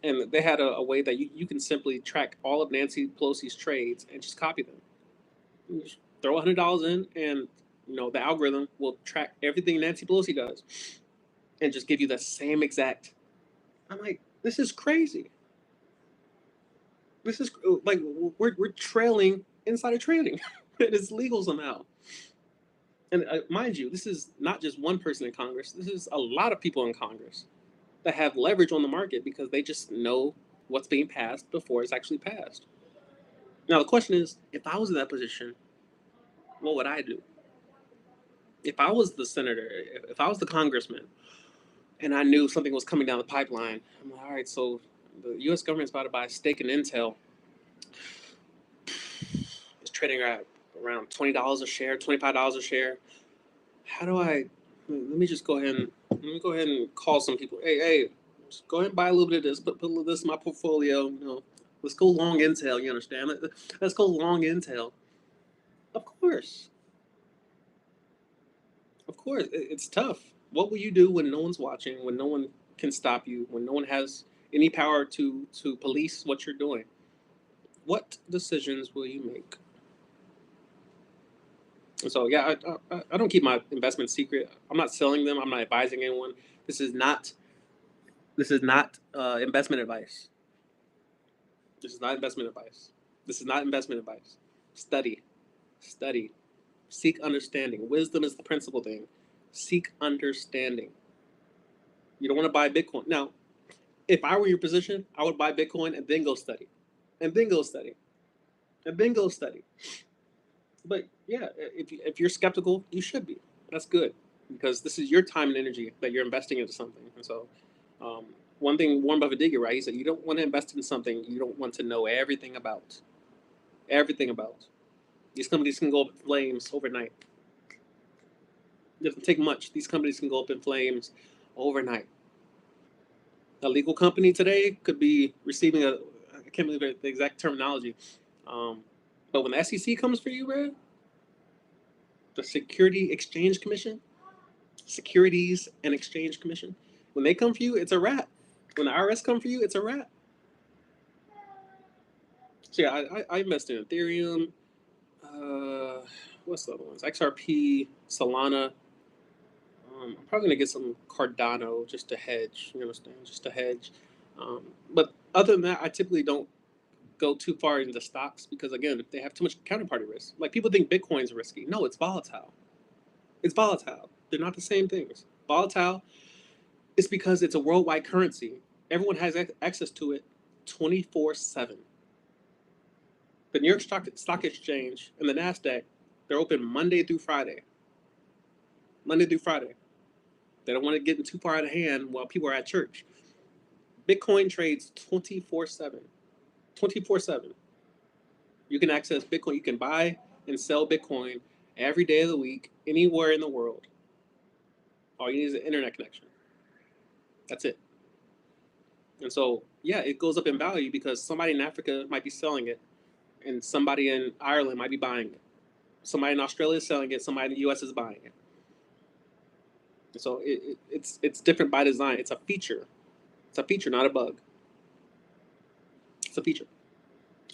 And they had a way that you can simply track all of Nancy Pelosi's trades and just copy them. You just throw $100 in, and the algorithm will track everything Nancy Pelosi does and just give you the same exact. I'm like, this is crazy. This is like we're trailing insider trading. It is legal somehow. And mind you, this is not just one person in Congress. This is a lot of people in Congress that have leverage on the market because they just know what's being passed before it's actually passed. Now, the question is, if I was in that position, what would I do? If I was the senator, if I was the congressman, and I knew something was coming down the pipeline, I'm like, all right, so the U.S. government's about to buy a stake in Intel. It's trading at around $20 a share, $25 a share. How do I? Let me go ahead and call some people. Hey, just go ahead and buy a little bit of this. Put a little of this in my portfolio. Let's go long Intel. You understand? Let's go long Intel. Of course, it's tough. What will you do when no one's watching? When no one can stop you? When no one has any power to police what you're doing? What decisions will you make? So yeah, I don't keep my investments secret. I'm not selling them. I'm not advising anyone. This is not investment advice. This is not investment advice. This is not investment advice. Study, seek understanding. Wisdom is the principal thing. Seek understanding. You don't want to buy Bitcoin. Now, if I were your position, I would buy Bitcoin and then go study, and then go study, and then go study. But yeah, if you're skeptical, you should be. That's good, because this is your time and energy that you're investing into something. And so, one thing Warren Buffett did get right, he said, you don't want to invest in something you don't want to know everything about. Everything about. These companies can go up in flames overnight. It doesn't take much. These companies can go up in flames overnight. A legal company today could be receiving I can't believe the exact terminology, but when the SEC comes for you, bro, the Securities and Exchange Commission, When they come for you, it's a wrap. When the IRS come for you, it's a wrap. So yeah, I invest in Ethereum. What's the other ones? XRP, Solana. I'm probably gonna get some Cardano just to hedge. You understand? Just to hedge. But other than that, I typically don't go too far into stocks because again, if they have too much counterparty risk, like people think Bitcoin's risky. No, it's volatile. It's volatile. They're not the same things. Volatile is because it's a worldwide currency. Everyone has access to it 24/7. The New York Stock Exchange and the Nasdaq, they're open Monday through Friday. Monday through Friday. They don't want to get too far out of hand while people are at church. Bitcoin trades 24/7. 24/7. You can access Bitcoin. You can buy and sell Bitcoin every day of the week, anywhere in the world. All you need is an internet connection. That's it. And so, yeah, it goes up in value because somebody in Africa might be selling it, and somebody in Ireland might be buying it. Somebody in Australia is selling it. Somebody in the U.S. is buying it. And so it's different by design. It's a feature. It's a feature, not a bug. It's a feature.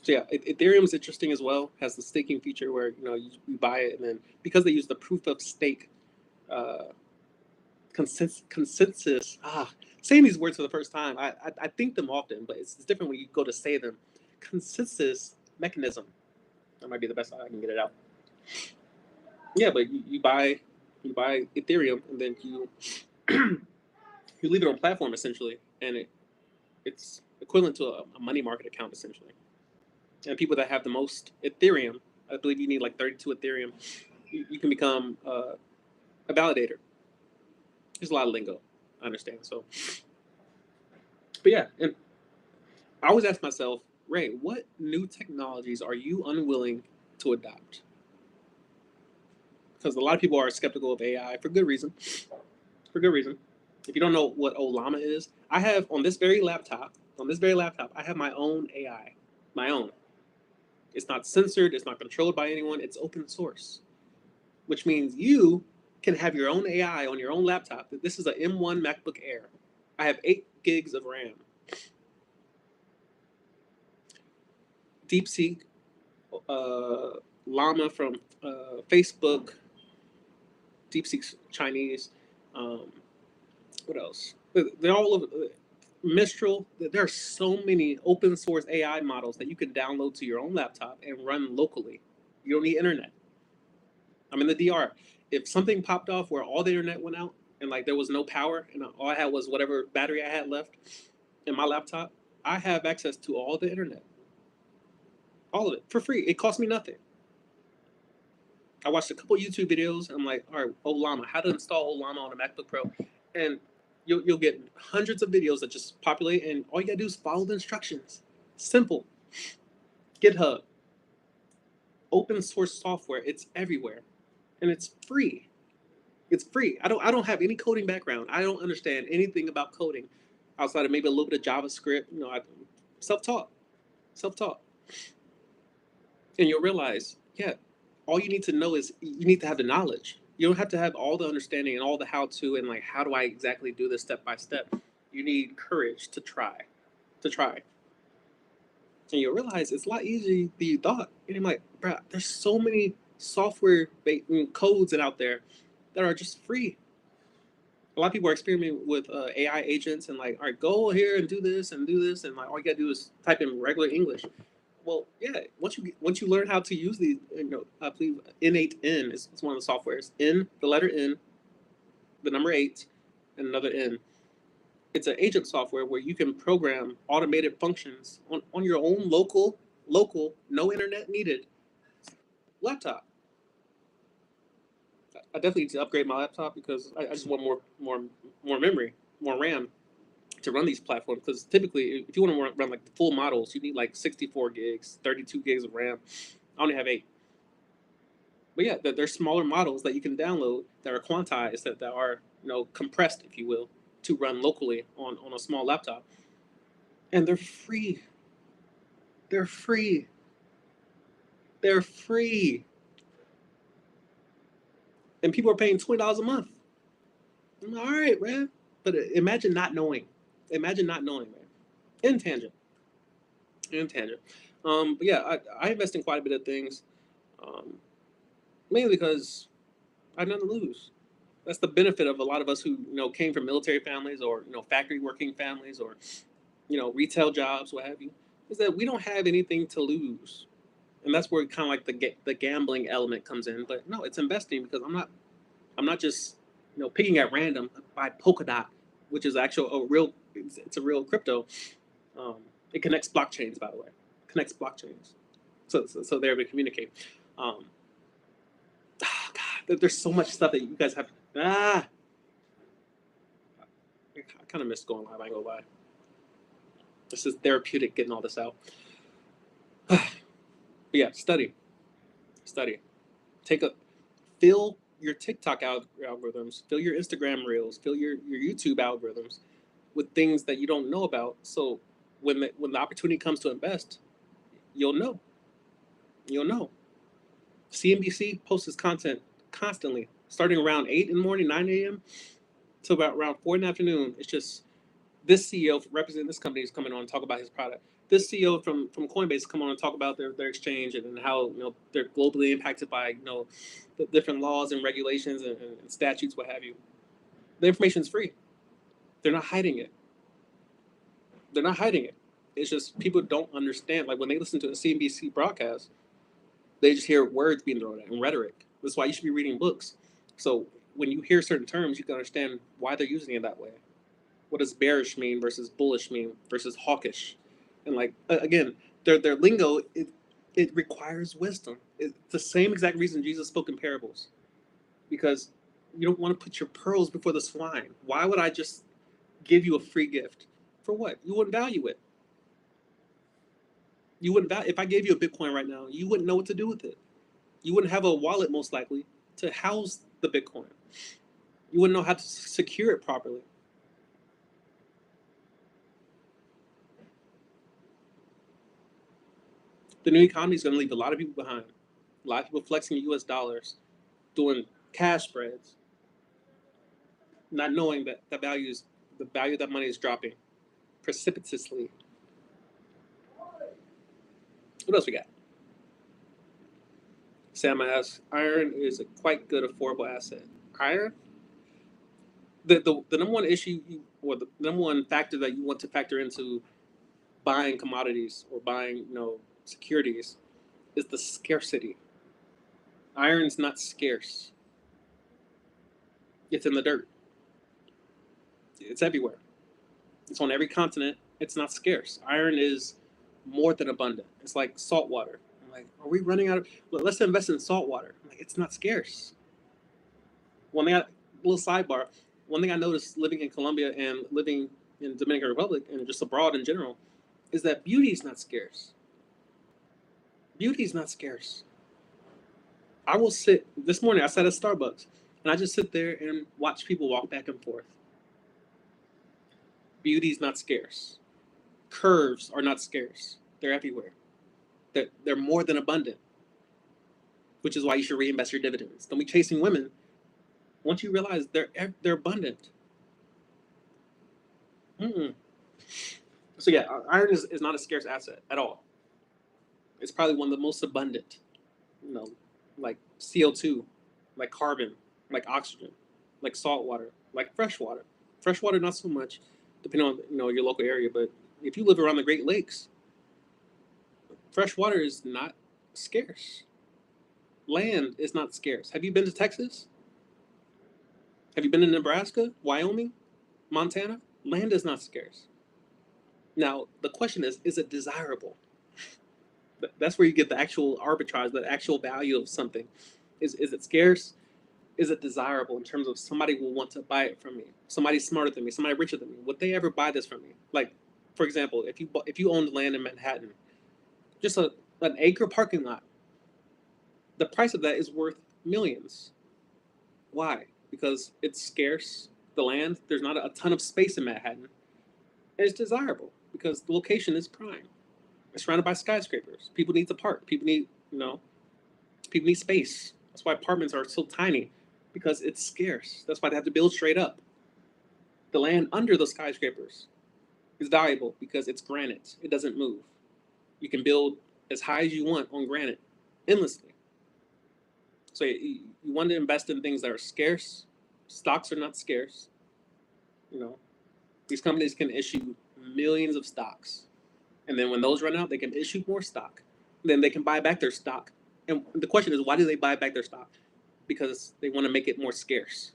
So yeah, Ethereum is interesting as well. Has the staking feature where you buy it, and then because they use the proof of stake uh, consensus. Saying these words for the first time, I think them often, but it's different when you go to say them. Consensus mechanism. That might be the best I can get it out. Yeah, but you buy Ethereum, and then you you leave it on platform essentially, and it's equivalent to a money market account essentially. And people that have the most Ethereum, I believe you need like 32 Ethereum, you can become a validator. There's a lot of lingo, I understand. So, but yeah, and I always ask myself, Ray, what new technologies are you unwilling to adopt? Because a lot of people are skeptical of AI for good reason. For good reason. If you don't know what Olama is, I have on this very laptop, I have my own AI, my own. It's not censored. It's not controlled by anyone. It's open source, which means you can have your own AI on your own laptop. This is an M1 MacBook Air. I have 8 gigs of RAM. DeepSeek, Llama from Facebook, DeepSeek's Chinese. What else? They're all over. Mistral. There are so many open source AI models that you can download to your own laptop and run locally. You don't need internet. I'm in the DR. If something popped off where all the internet went out and like there was no power and all I had was whatever battery I had left in my laptop, I have access to all the internet, all of it for free. It cost me nothing. I watched a couple YouTube videos. And I'm like, all right, Olama, how to install Olama on a MacBook Pro, and you'll get hundreds of videos that just populate, and all you gotta do is follow the instructions. Simple. GitHub, open source software. It's everywhere, and it's free. It's free. I don't have any coding background. I don't understand anything about coding outside of maybe a little bit of JavaScript. I self-taught, self-taught. And you'll realize, yeah, all you need to know is you need to have the knowledge. You don't have to have all the understanding and all the how-to and like how do I exactly do this step by step. You need courage to try, and you'll realize it's a lot easier than you thought. And I'm like, bro, there's so many software codes out there that are just free. A lot of people are experimenting with AI agents and like, all right, go here and do this, and like all you gotta do is type in regular English. Well, yeah, once you learn how to use these, I believe N8N is one of the softwares. N, the letter N, the number 8, and another N. It's an agent software where you can program automated functions on your own local, no internet needed laptop. I definitely need to upgrade my laptop because I just want more memory, more RAM to run these platforms. Because typically, if you want to run like the full models, you need like 64 gigs, 32 gigs of RAM. I only have 8. But yeah, there's smaller models that you can download that are quantized, that are compressed, if you will, to run locally on a small laptop, and they're free. They're free. They're free, and people are paying $20 a month. I'm like, all right, man. But imagine not knowing. Imagine not knowing, man. In tangent. In tangent. But yeah, I invest in quite a bit of things, um, mainly because I have nothing to lose. That's the benefit of a lot of us who came from military families or factory working families or retail jobs, what have you, is that we don't have anything to lose, and that's where kind of like the gambling element comes in. But no, it's investing because I'm not just picking at random by Polkadot, which is actual a real it's a real crypto. Um, it connects blockchains, by the way, connects blockchains, so they're able to communicate. Um, God, there's so much stuff that you guys have. I kind of missed going live. I ain't gonna lie. This is therapeutic getting all this out. But yeah, study. Take a fill your TikTok algorithms, fill your Instagram reels, fill your YouTube algorithms with things that you don't know about. So when the opportunity comes to invest, you'll know. You'll know. CNBC posts its content constantly, starting around 8 in the morning, 9 a.m. to about around 4 in the afternoon. It's just this CEO representing this company is coming on and talk about his product. This CEO from Coinbase is coming on and talk about their exchange and how they're globally impacted by the different laws and regulations and statutes, what have you. The information is free. They're not hiding it. They're not hiding it. It's just people don't understand. Like when they listen to a CNBC broadcast, they just hear words being thrown at and rhetoric. That's why you should be reading books. So when you hear certain terms, you can understand why they're using it that way. What does bearish mean versus bullish mean versus hawkish? And like again, their lingo it requires wisdom. It's the same exact reason Jesus spoke in parables, because you don't want to put your pearls before the swine. Why would I just give you a free gift for what? You wouldn't value it. You wouldn't value if I gave you a Bitcoin right now. You wouldn't know what to do with it. You wouldn't have a wallet most likely to house the Bitcoin. You wouldn't know how to secure it properly. The new economy is going to leave a lot of people behind. A lot of people flexing U.S. dollars, doing cash spreads, not knowing that the value of that money is dropping precipitously. What else we got? Sam asks, iron is a quite good affordable asset. Iron? The number one issue or the number one factor that you want to factor into buying commodities or buying securities is the scarcity. Iron's not scarce. It's in the dirt. It's everywhere. It's on every continent. It's not scarce. Iron is more than abundant. It's like salt water. I'm like, are we running out of? Let's invest in salt water. I'm like, it's not scarce. Little sidebar. One thing I noticed living in Colombia and living in Dominican Republic and just abroad in general is that beauty is not scarce. Beauty is not scarce. I will sit this morning. I sat at Starbucks and I just sit there and watch people walk back and forth. Beauty is not scarce. Curves are not scarce. They're everywhere. They're more than abundant, which is why you should reinvest your dividends. Don't be chasing women. Once you realize they're abundant. Mm-mm. So yeah, iron is not a scarce asset at all. It's probably one of the most abundant. Like CO2, like carbon, like oxygen, like salt water, like fresh water. Fresh water, not so much, depending on your local area. But if you live around the Great Lakes, fresh water is not scarce. Land is not scarce. Have you been to Texas? Have you been to Nebraska, Wyoming, Montana? Land is not scarce. Now, the question is it desirable? That's where you get the actual arbitrage, the actual value of something. Is it scarce? Is it desirable in terms of somebody will want to buy it from me? Somebody smarter than me, somebody richer than me. Would they ever buy this from me? Like, for example, if you owned land in Manhattan, just an acre parking lot, the price of that is worth millions. Why? Because it's scarce. The land, there's not a ton of space in Manhattan. And it's desirable because the location is prime. It's surrounded by skyscrapers. People need to park. People need space. That's why apartments are so tiny, because it's scarce. That's why they have to build straight up. The land under the skyscrapers is valuable because it's granite. It doesn't move. You can build as high as you want on granite endlessly. So you want to invest in things that are scarce. Stocks are not scarce. You know, these companies can issue millions of stocks, and then when those run out, they can issue more stock. Then they can buy back their stock. And the question is, why do they buy back their stock? Because they want to make it more scarce,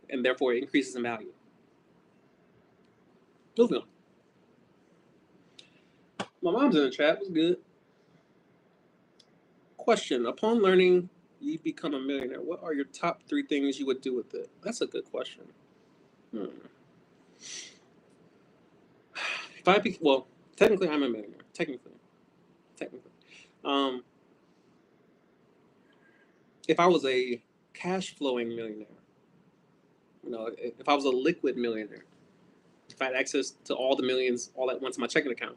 and therefore it increases in value. Moving on. My mom's in the chat. It was good. Question: upon learning you become a millionaire, what are your top 3 things you would do with it? That's a good question. If I be, well, technically I'm a millionaire. Technically. If I was a cash flowing millionaire, if I was a liquid millionaire, if I had access to all the millions all at once in my checking account,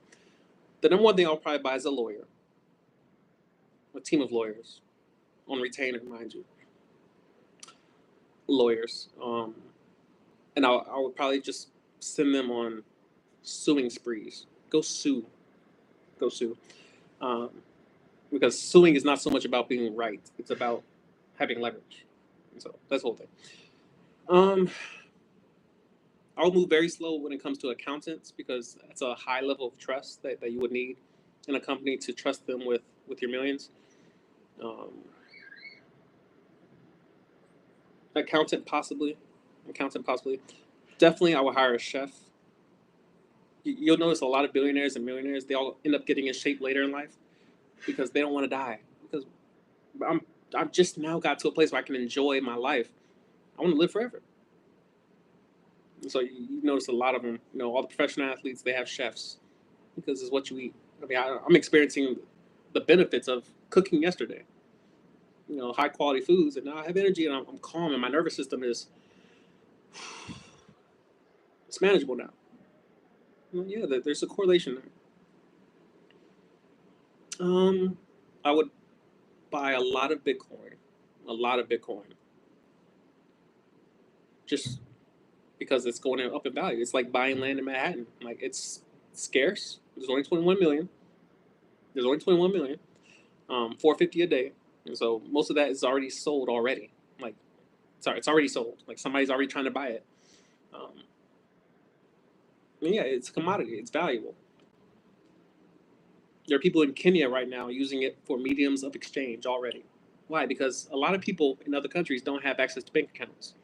the number one thing I'll probably buy is a lawyer, a team of lawyers, on retainer, mind you, lawyers, and I would probably just send them on suing sprees. Go sue, because suing is not so much about being right; it's about having leverage. And so that's the whole thing. I'll move very slow when it comes to accountants because it's a high level of trust that you would need in a company to trust them with your millions. Accountant possibly. Definitely I would hire a chef. You'll notice a lot of billionaires and millionaires, they all end up getting in shape later in life because they don't want to die. Because I've just now got to a place where I can enjoy my life. I want to live forever. So you notice a lot of them, all the professional athletes, they have chefs because it's what you eat. I mean, I'm experiencing the benefits of cooking yesterday. High quality foods, and now I have energy and I'm calm and my nervous system is it's manageable now. Yeah, there's a correlation there. I would buy a lot of Bitcoin, just because it's going up in value. It's like buying land in Manhattan. Like it's scarce. There's only 21 million. 450 a day, and so most of that is already sold already. It's already sold. Like somebody's already trying to buy it. Yeah, it's a commodity. It's valuable. There are people in Kenya right now using it for mediums of exchange already. Why? Because a lot of people in other countries don't have access to bank accounts.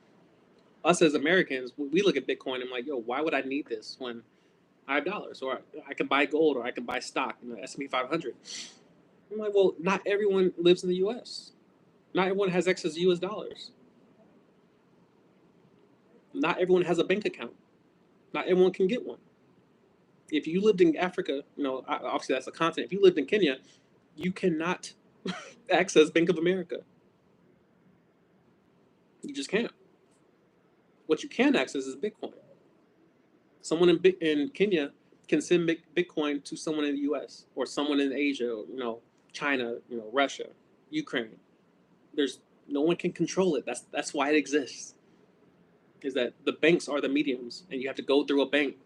Us as Americans, we look at Bitcoin and I'm like, yo, why would I need this when I have dollars, or I can buy gold, or I can buy stock in the S&P 500? I'm like, well, not everyone lives in the U.S. Not everyone has access to U.S. dollars. Not everyone has a bank account. Not everyone can get one. If you lived in Africa, obviously that's a continent. If you lived in Kenya, you cannot access Bank of America. You just can't. What you can access is Bitcoin. Someone in Kenya can send Bitcoin to someone in the U.S. or someone in Asia, China, Russia, Ukraine. There's no one can control it. That's why it exists. Is that the banks are the mediums, and you have to go through a bank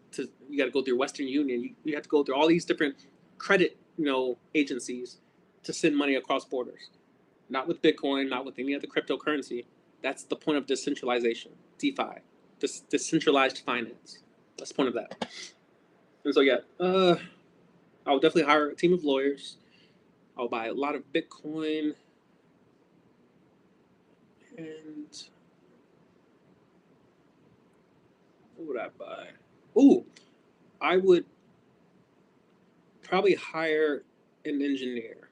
you got to go through Western Union. You have to go through all these different credit, agencies to send money across borders. Not with Bitcoin, not with any other cryptocurrency. That's the point of decentralization, DeFi, decentralized finance. That's the point of that. And so yeah, I would definitely hire a team of lawyers. I'll buy a lot of Bitcoin, and what would I buy? Ooh, I would probably hire an engineer.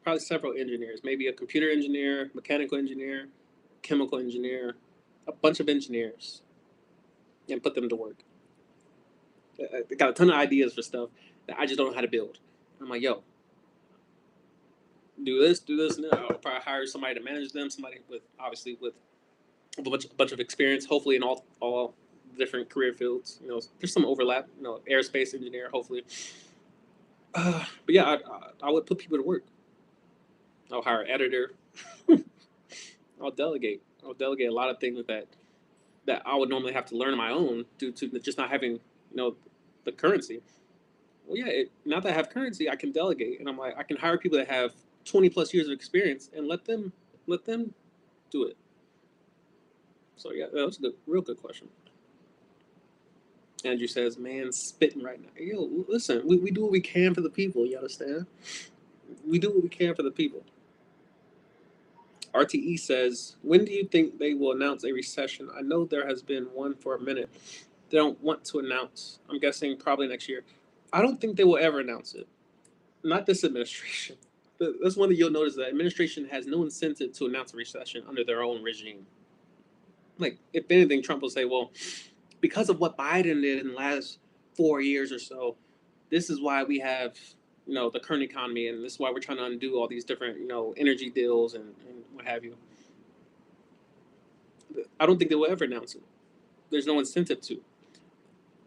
Probably several engineers, maybe a computer engineer, mechanical engineer, chemical engineer, a bunch of engineers, and put them to work. I got a ton of ideas for stuff that I just don't know how to build. I'm like, yo, do this. And I'll probably hire somebody to manage them, somebody with a bunch of experience, hopefully in all different career fields. There's some overlap. Aerospace engineer, hopefully. But yeah, I would put people to work. I'll hire an editor. I'll delegate a lot of things that that I would normally have to learn on my own due to just not having, the currency. Well, yeah, now that I have currency, I can delegate, and I'm like, I can hire people that have 20 plus years of experience and let them do it. So yeah, that was a real good question. Andrew says, "Man, spitting right now." Yo, listen, we do what we can for the people. You understand? We do what we can for the people. RTE says, "When do you think they will announce a recession? I know there has been one for a minute. They don't want to announce. I'm guessing probably next year. I don't think they will ever announce it. Not this administration. That's one thing you'll notice, that administration has no incentive to announce a recession under their own regime. Like, if anything, Trump will say, well, because of what Biden did in the last 4 years or so, this is why we have, the current economy, and this is why we're trying to undo all these different, energy deals and what have you. I don't think they will ever announce it. There's no incentive to.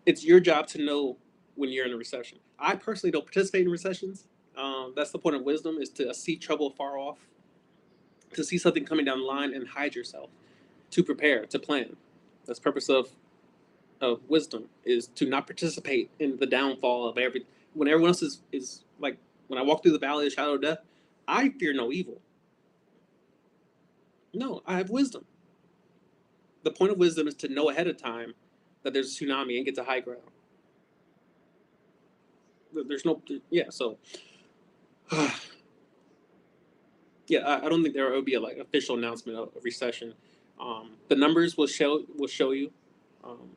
It's your job to know when you're in a recession. I personally don't participate in recessions. That's the point of wisdom, is to see trouble far off, to see something coming down the line and hide yourself, to prepare, to plan. That's the purpose of wisdom, is to not participate in the downfall of every. When everyone else is like, when I walk through the valley of the shadow of death, I fear no evil. No, I have wisdom. The point of wisdom is to know ahead of time that there's a tsunami and get to high ground. There's no, yeah. So, yeah, I don't think there will be a official announcement of a recession. The numbers will show you. Um,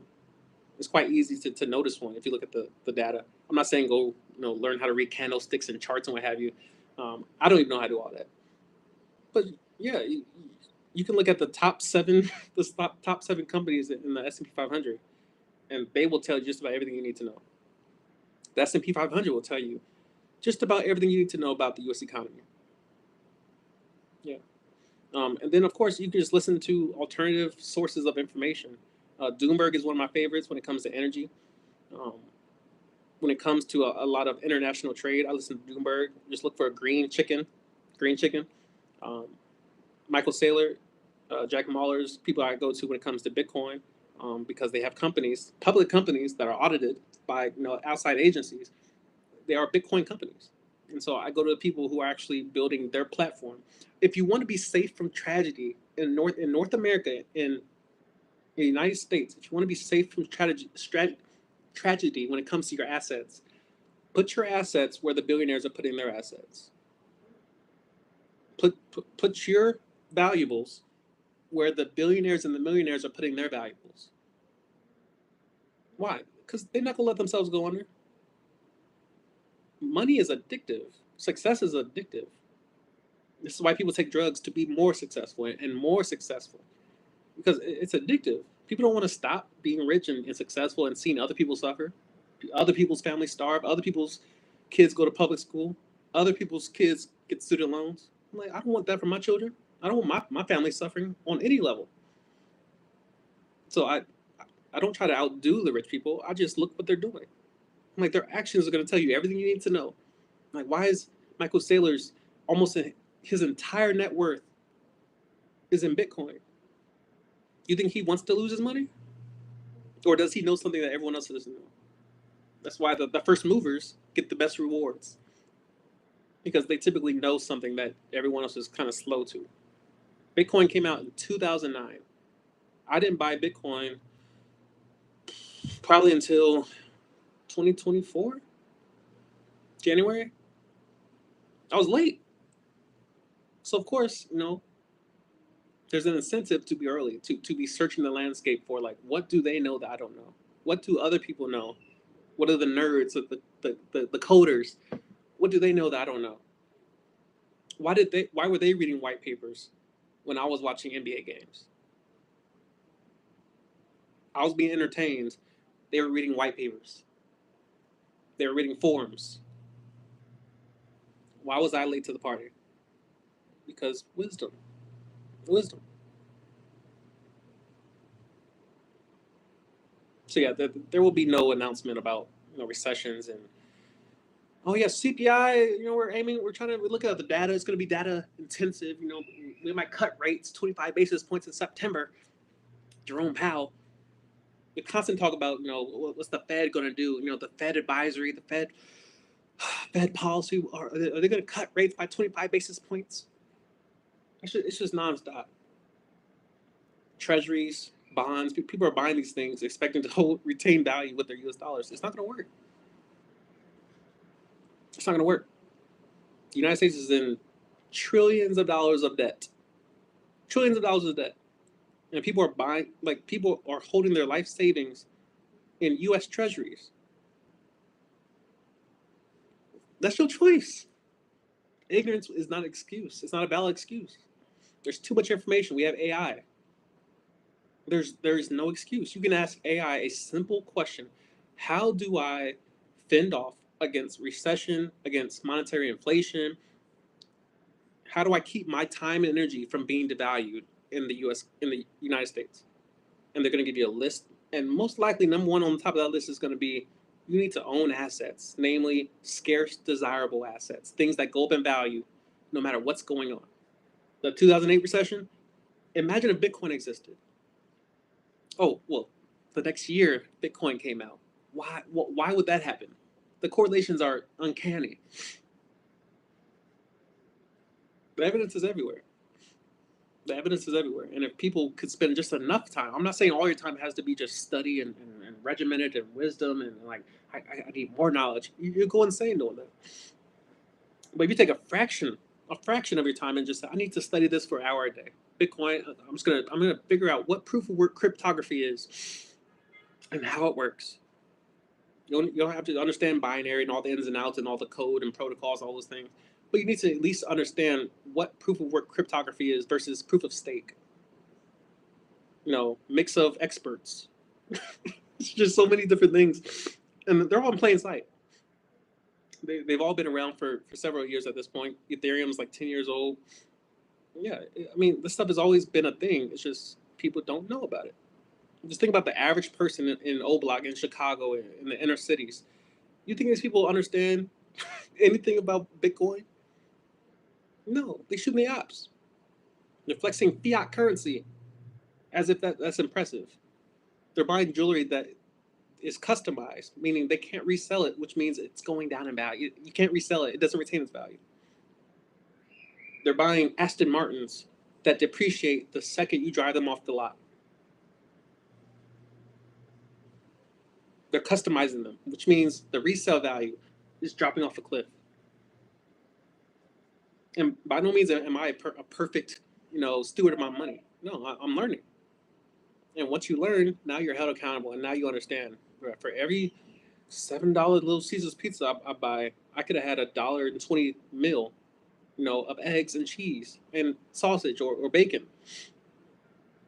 it's quite easy to notice one if you look at the data. I'm not saying go learn how to read candlesticks and charts and what have you. I don't even know how to do all that. But yeah, you can look at the top seven the top seven companies in the S&P 500, and they will tell you just about everything you need to know. The S&P 500 will tell you just about everything you need to know about the U.S. economy. Yeah. And then, of course, you can just listen to alternative sources of information. Doomberg is one of my favorites when it comes to energy. Um, when it comes to a lot of international trade, I listen to Doomberg. Just look for a green chicken. Green chicken. Um, Michael Saylor, Jack Mahler's people I go to when it comes to Bitcoin, because they have companies, public companies that are audited by outside agencies. They are Bitcoin companies. And so I go to the people who are actually building their platform. If you want to be safe from tragedy in North America, in the United States, if you want to be safe from tragedy when it comes to your assets, put your assets where the billionaires are putting their assets. Put your valuables where the billionaires and the millionaires are putting their valuables. Why? Because they're not going to let themselves go under. Money is addictive. Success is addictive. This is why people take drugs, to be more successful and more successful, because it's addictive. People don't want to stop being rich and successful and seeing other people suffer, other people's families starve, other people's kids go to public school, other people's kids get student loans. I'm like, I don't want that for my children. I don't want my family suffering on any level. So I don't try to outdo the rich people. I just look what they're doing. I'm like, their actions are going to tell you everything you need to know. I'm like, why is Michael Saylor's almost his entire net worth is in Bitcoin? You think he wants to lose his money? Or does he know something that everyone else doesn't know? That's why the first movers get the best rewards, because they typically know something that everyone else is kind of slow to. Bitcoin came out in 2009. I didn't buy Bitcoin probably until 2024, January. I was late. So, of course, there's an incentive to be early, to be searching the landscape for, like, what do they know that I don't know? What do other people know? What are the nerds, the coders? What do they know that I don't know? Why were they reading white papers when I was watching NBA games? I was being entertained. They were reading white papers. They were reading forums. Why was I late to the party? Because wisdom. Wisdom. So yeah, there will be no announcement about recessions and, oh yeah, CPI. We're trying to look at the data. It's going to be data intensive. We might cut rates 25 basis points in September. Jerome Powell, the constant talk about, what's the Fed going to do? The Fed advisory, the Fed policy. Are they going to cut rates by 25 basis points? It's just nonstop. Treasuries, bonds. People are buying these things expecting to retain value with their U.S. dollars. It's not going to work. It's not going to work. The United States is in trillions of dollars of debt. Trillions of dollars of debt. And people are people are holding their life savings in U.S. treasuries. That's your choice. Ignorance is not an excuse. It's not a valid excuse. There's too much information. We have AI. There's no excuse. You can ask AI a simple question. How do I fend off against recession, against monetary inflation? How do I keep my time and energy from being devalued in the United States? And they're going to give you a list. And most likely, number one on the top of that list is going to be, you need to own assets, namely scarce, desirable assets, things that go up in value no matter what's going on. The 2008 recession, imagine if Bitcoin existed. Oh, well, the next year, Bitcoin came out. Why would that happen? The correlations are uncanny. The evidence is everywhere. The evidence is everywhere. And if people could spend just enough time, I'm not saying all your time has to be just study and regimented and wisdom and like, I need more knowledge. You go insane doing that. But if you take a fraction of your time and just say, I need to study this for an hour a day. Bitcoin, I'm gonna figure out what proof of work cryptography is and how it works. You don't have to understand binary and all the ins and outs and all the code and protocols, all those things. But you need to at least understand what proof of work cryptography is versus proof of stake. Mix of experts. It's just so many different things. And they're all in plain sight. They've all been around for several years at this point. Ethereum's like 10 years old. Yeah, I mean, this stuff has always been a thing. It's just people don't know about it. Just think about the average person in O-Block, in Chicago, in the inner cities. You think these people understand anything about Bitcoin? No, they shoot in the ops. They're flexing fiat currency as if that's impressive. They're buying jewelry that is customized, meaning they can't resell it, which means it's going down in value. You can't resell it. It doesn't retain its value. They're buying Aston Martins that depreciate the second you drive them off the lot. They're customizing them, which means the resale value is dropping off a cliff. And by no means am I a perfect, steward of my money. No, I'm learning. And once you learn, now you're held accountable, and now you understand. For every $7 Little Caesars pizza I buy, I could have had $1.20 of eggs and cheese and sausage or bacon.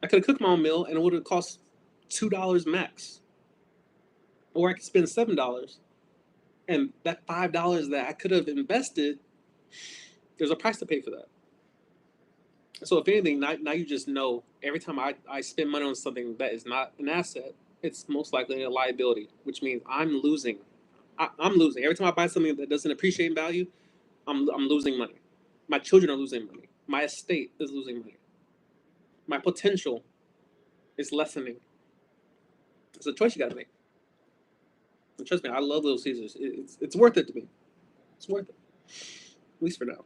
I could have cooked my own meal, and it would have cost $2 max. Or I could spend $7, and that $5 that I could have invested, there's a price to pay for that. So if anything, now you just know every time I spend money on something that is not an asset, it's most likely a liability, which means I'm losing. I'm losing. Every time I buy something that doesn't appreciate in value, I'm losing money. My children are losing money. My estate is losing money. My potential is lessening. It's a choice you got to make. And trust me, I love Little Caesars. It's worth it to me. It's worth it, at least for now.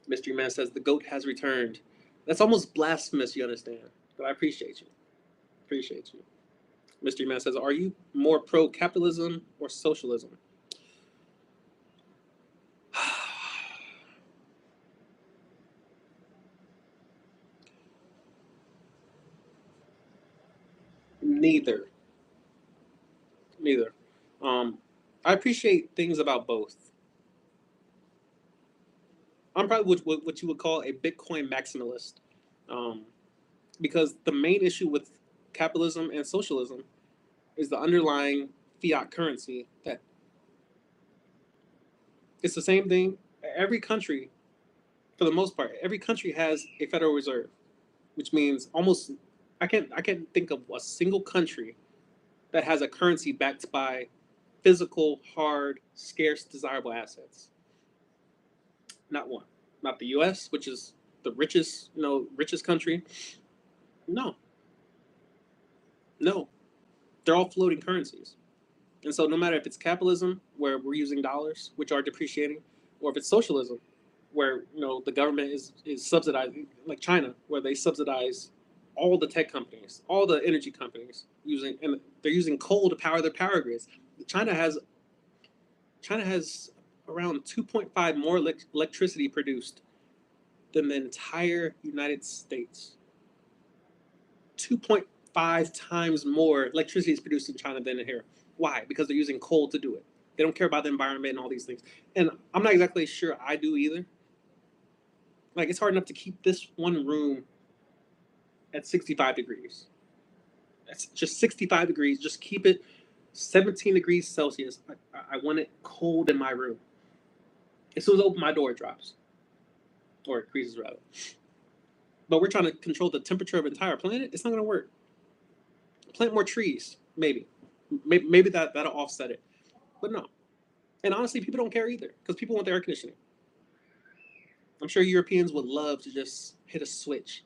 Mystery Man says the goat has returned. That's almost blasphemous, you understand. But I appreciate you. Appreciate you. Mystery Man says, are you more pro-capitalism or socialism? Neither. Neither. I appreciate things about both. I'm probably what you would call a Bitcoin maximalist. Because the main issue with capitalism and socialism is the underlying fiat currency that it's the same thing. Every country, for the most part, every country has a Federal Reserve, which means almost I can't think of a single country that has a currency backed by physical, hard, scarce, desirable assets. Not one. Not the U.S., which is the richest, richest country. No, no, they're all floating currencies. And so no matter if it's capitalism, where we're using dollars, which are depreciating, or if it's socialism, where the government is subsidizing, like China, where they subsidize all the tech companies, all the energy companies and they're using coal to power their power grids. China has China has around 2.5 more electricity produced than the entire United States. 2.5 times more electricity is produced in China than in here. Why? Because they're using coal to do it. They don't care about the environment and all these things. And I'm not exactly sure I do either. Like, it's hard enough to keep this one room at 65 degrees. That's just 65 degrees. Just keep it 17 degrees Celsius. I want it cold in my room. As soon as I open my door, it drops. Or it creases, rather. But we're trying to control the temperature of the entire planet. It's not going to work. Plant more trees, maybe. Maybe that'll offset it. But no. And honestly, people don't care either because people want the air conditioning. I'm sure Europeans would love to just hit a switch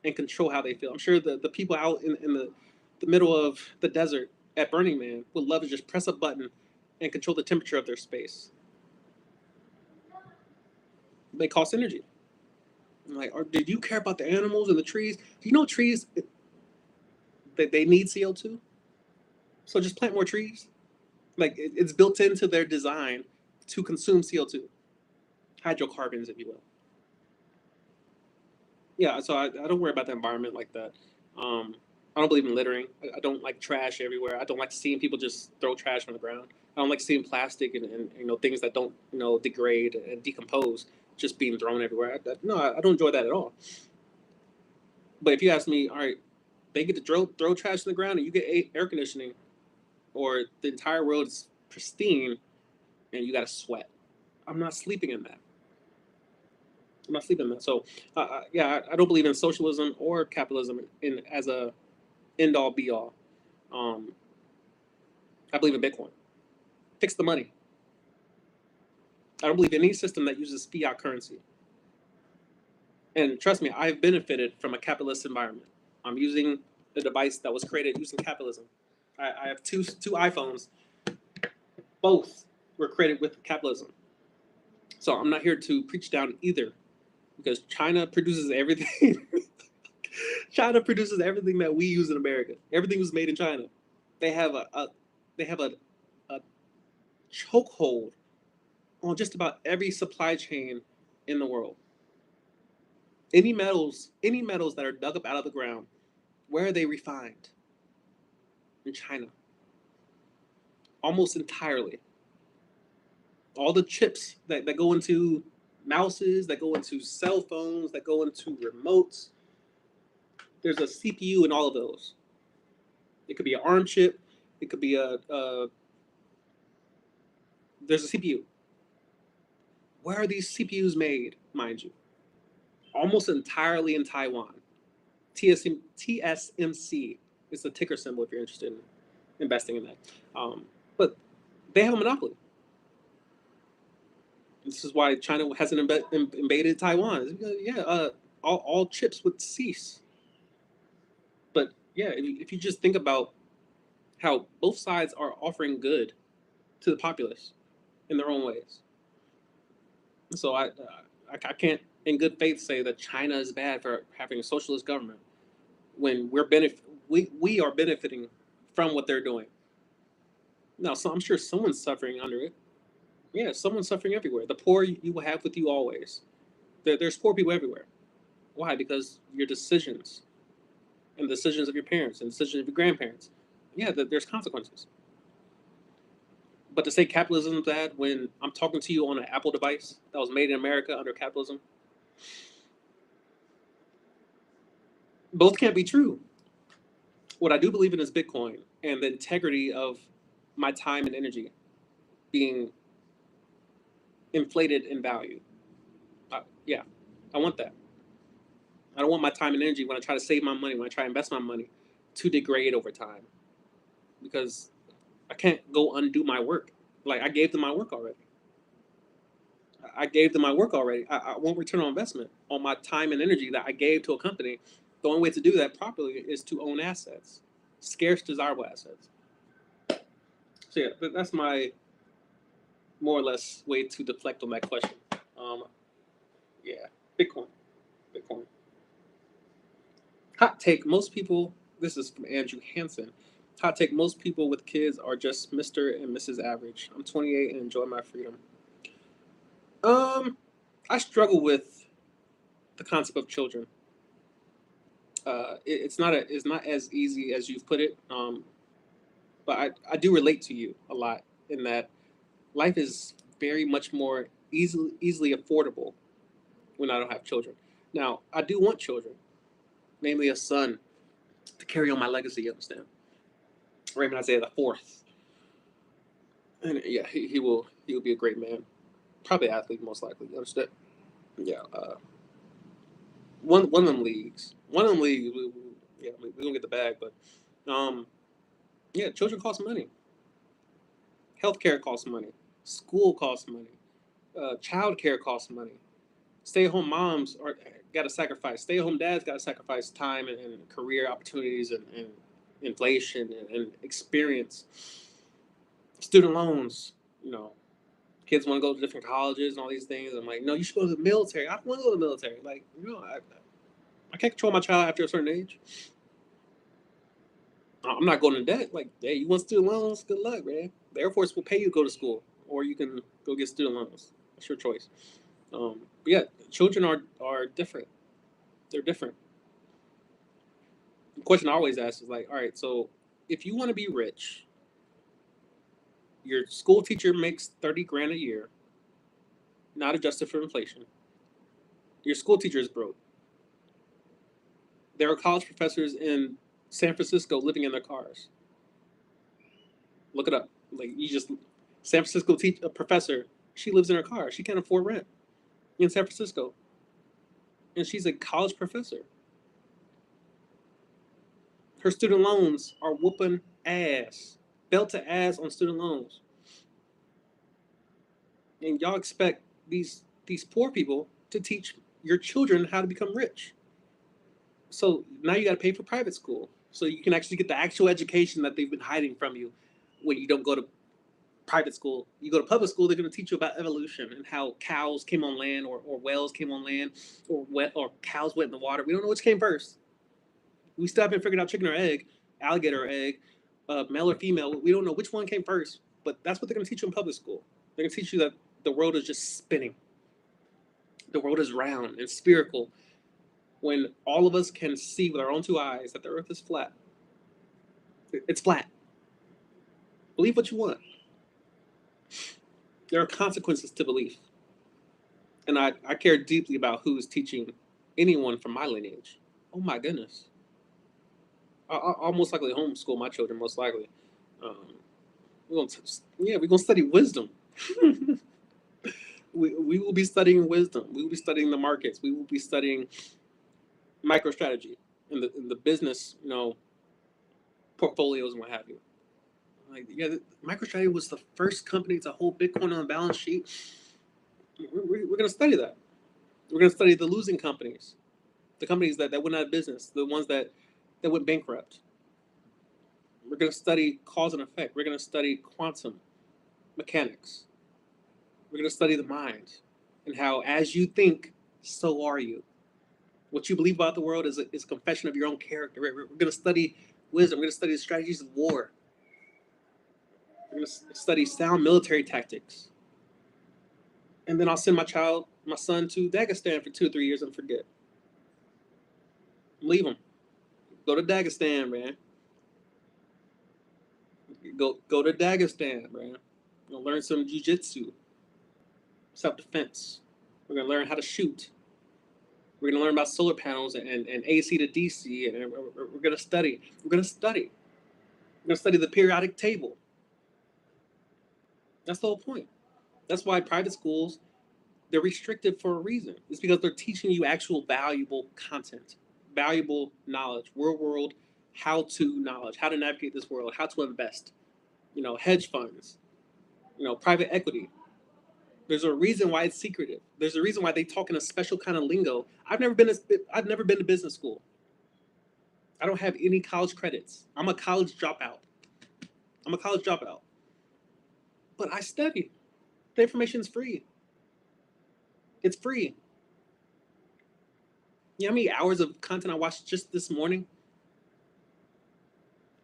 and control how they feel. I'm sure the people out in the middle of the desert at Burning Man would love to just press a button and control the temperature of their space. They cost energy. Like, did you care about the animals and the trees? Do you know trees, they need CO2? So just plant more trees. Like, it's built into their design to consume CO2. Hydrocarbons, if you will. Yeah, so I don't worry about the environment like that. I don't believe in littering. I don't like trash everywhere. I don't like seeing people just throw trash on the ground. I don't like seeing plastic and things that don't degrade and decompose just being thrown everywhere. No, I don't enjoy that at all. But if you ask me, all right, they get to throw trash in the ground and you get air conditioning, or the entire world is pristine and you got to sweat. I'm not sleeping in that. I'm not sleeping in that. So, yeah, I don't believe in socialism or capitalism as a end all be all. Um, I believe in Bitcoin. Fix the money. I don't believe in any system that uses fiat currency. And trust me, I've benefited from a capitalist environment. I'm using a device that was created using capitalism. I have two iPhones. Both were created with capitalism. So I'm not here to preach down either, because China produces everything. China produces everything that we use in America. Everything was made in China. They have a chokehold on just about every supply chain in the world. Any metals that are dug up out of the ground, where are they refined? In China. Almost entirely. All the chips that go into mouses, that go into cell phones, that go into remotes, there's a CPU in all of those. It could be an ARM chip. It could be there's a CPU. Where are these CPUs made, mind you? Almost entirely in Taiwan. TSMC is the ticker symbol if you're interested in investing in that. But they have a monopoly. This is why China hasn't invaded Taiwan. Yeah, all chips would cease. But yeah, if you just think about how both sides are offering good to the populace in their own ways. So I can't in good faith say that China is bad for having a socialist government when we are benefiting from what they're doing. Now, so I'm sure someone's suffering under it. Yeah, someone's suffering everywhere. The poor you will have with you always. There's poor people everywhere. Why? Because your decisions and the decisions of your parents and decisions of your grandparents. Yeah, there's consequences. But to say capitalism is bad when I'm talking to you on an Apple device that was made in America under capitalism, both can't be true. What I do believe in is Bitcoin and the integrity of my time and energy being inflated in value. Yeah, I want that. I don't want my time and energy when I try to save my money, when I try to invest my money, to degrade over time, because I can't go undo my work. Like, I gave them my work already. I gave them my work already. I want return on investment on my time and energy that I gave to a company. The only way to do that properly is to own assets, scarce, desirable assets. So yeah, that's my more or less way to deflect on that question. Um, yeah, Bitcoin, Bitcoin. Hot take: most people. This is from Andrew Hansen. Hot take: most people with kids are just Mr. and Mrs. Average. I'm 28 and enjoy my freedom. Um, I struggle with the concept of children. It's not as easy as you've put it. But I do relate to you a lot in that life is very much more easily affordable when I don't have children. Now I do want children, namely a son to carry on my legacy. You understand? Raymond Isaiah the fourth, and yeah, he will be a great man, probably athlete most likely. You understand? Yeah, one of them leagues, yeah, we gonna get the bag, but um, yeah, children cost money. Healthcare costs money. School costs money. Child care costs money. Stay-at-home moms are got to sacrifice. Stay-at-home dads got to sacrifice time and career opportunities and inflation and experience. Student loans, you know, kids want to go to different colleges and all these things. I'm like, no, you should go to the military. I don't want to go to the military. Like, I can't control my child after a certain age. I'm not going to debt. Like, hey, you want student loans? Good luck, man. The Air Force will pay you to go to school, or you can go get student loans. That's your choice. But yeah, children are different. They're different. The question I always ask is like, all right, so if you want to be rich, your school teacher makes 30 grand a year, not adjusted for inflation. Your school teacher is broke. There are college professors in San Francisco living in their cars. Look it up. Like you just San Francisco a professor. She lives in her car. She can't afford rent in San Francisco, and she's a college professor. Her student loans are whooping ass, belt to ass on student loans, and y'all expect these poor people to teach your children how to become rich. So now you got to pay for private school so you can actually get the actual education that they've been hiding from you when you don't go to private school. You go to public school, they're going to teach you about evolution and how cows came on land or whales came on land or cows went in the water. We don't know which came first. We still haven't figured out chicken or egg, alligator or egg, male or female. We don't know which one came first, but that's what they're going to teach you in public school. They're going to teach you that the world is just spinning. The world is round and spherical when all of us can see with our own two eyes that the earth is flat. It's flat. Believe what you want. There are consequences to belief. And I care deeply about who is teaching anyone from my lineage. Oh my goodness. I'll most likely homeschool my children, most likely. Um, we're gonna study wisdom. We will be studying wisdom. We will be studying the markets. We will be studying microstrategy in the business, portfolios and what have you. Like, yeah, MicroStrategy was the first company to hold Bitcoin on the balance sheet. We're going to study that. We're going to study the losing companies, the companies that went out of business, the ones that went bankrupt. We're going to study cause and effect. We're going to study quantum mechanics. We're going to study the mind and how, as you think, so are you. What you believe about the world is a confession of your own character. We're going to study wisdom. We're going to study the strategies of war. We're going to study sound military tactics. And then I'll send my son to Dagestan for 2 or 3 years and forget. Leave him. Go to Dagestan, man. Go to Dagestan, man. You're gonna learn some jiu-jitsu, self-defense. We're gonna learn how to shoot. We're gonna learn about solar panels and AC to DC, and we're gonna study. We're gonna study. We're gonna study the periodic table. That's the whole point. That's why private schools, they're restricted for a reason. It's because they're teaching you actual valuable content, valuable knowledge, real world how-to knowledge, how to navigate this world, how to invest. Hedge funds, private equity. There's a reason why it's secretive. There's a reason why they talk in a special kind of lingo. I've never been to business school. I don't have any college credits. I'm a college dropout. I'm a college dropout. But I study. The information's free. It's free. You know how many hours of content I watched just this morning?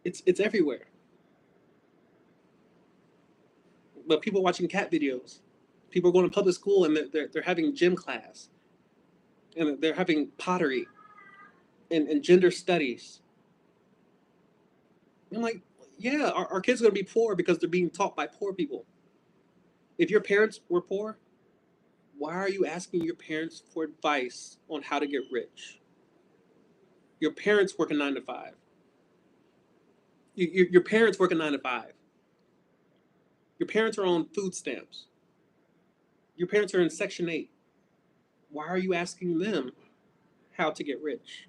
It's everywhere. But people watching cat videos. People are going to public school and they're having gym class. And they're having pottery and gender studies. I'm like, yeah, our kids are going to be poor because they're being taught by poor people. If your parents were poor, why are you asking your parents for advice on how to get rich? Your parents work a 9 to 5. Your parents work a 9 to 5. Your parents are on food stamps. Your parents are in Section 8. Why are you asking them how to get rich?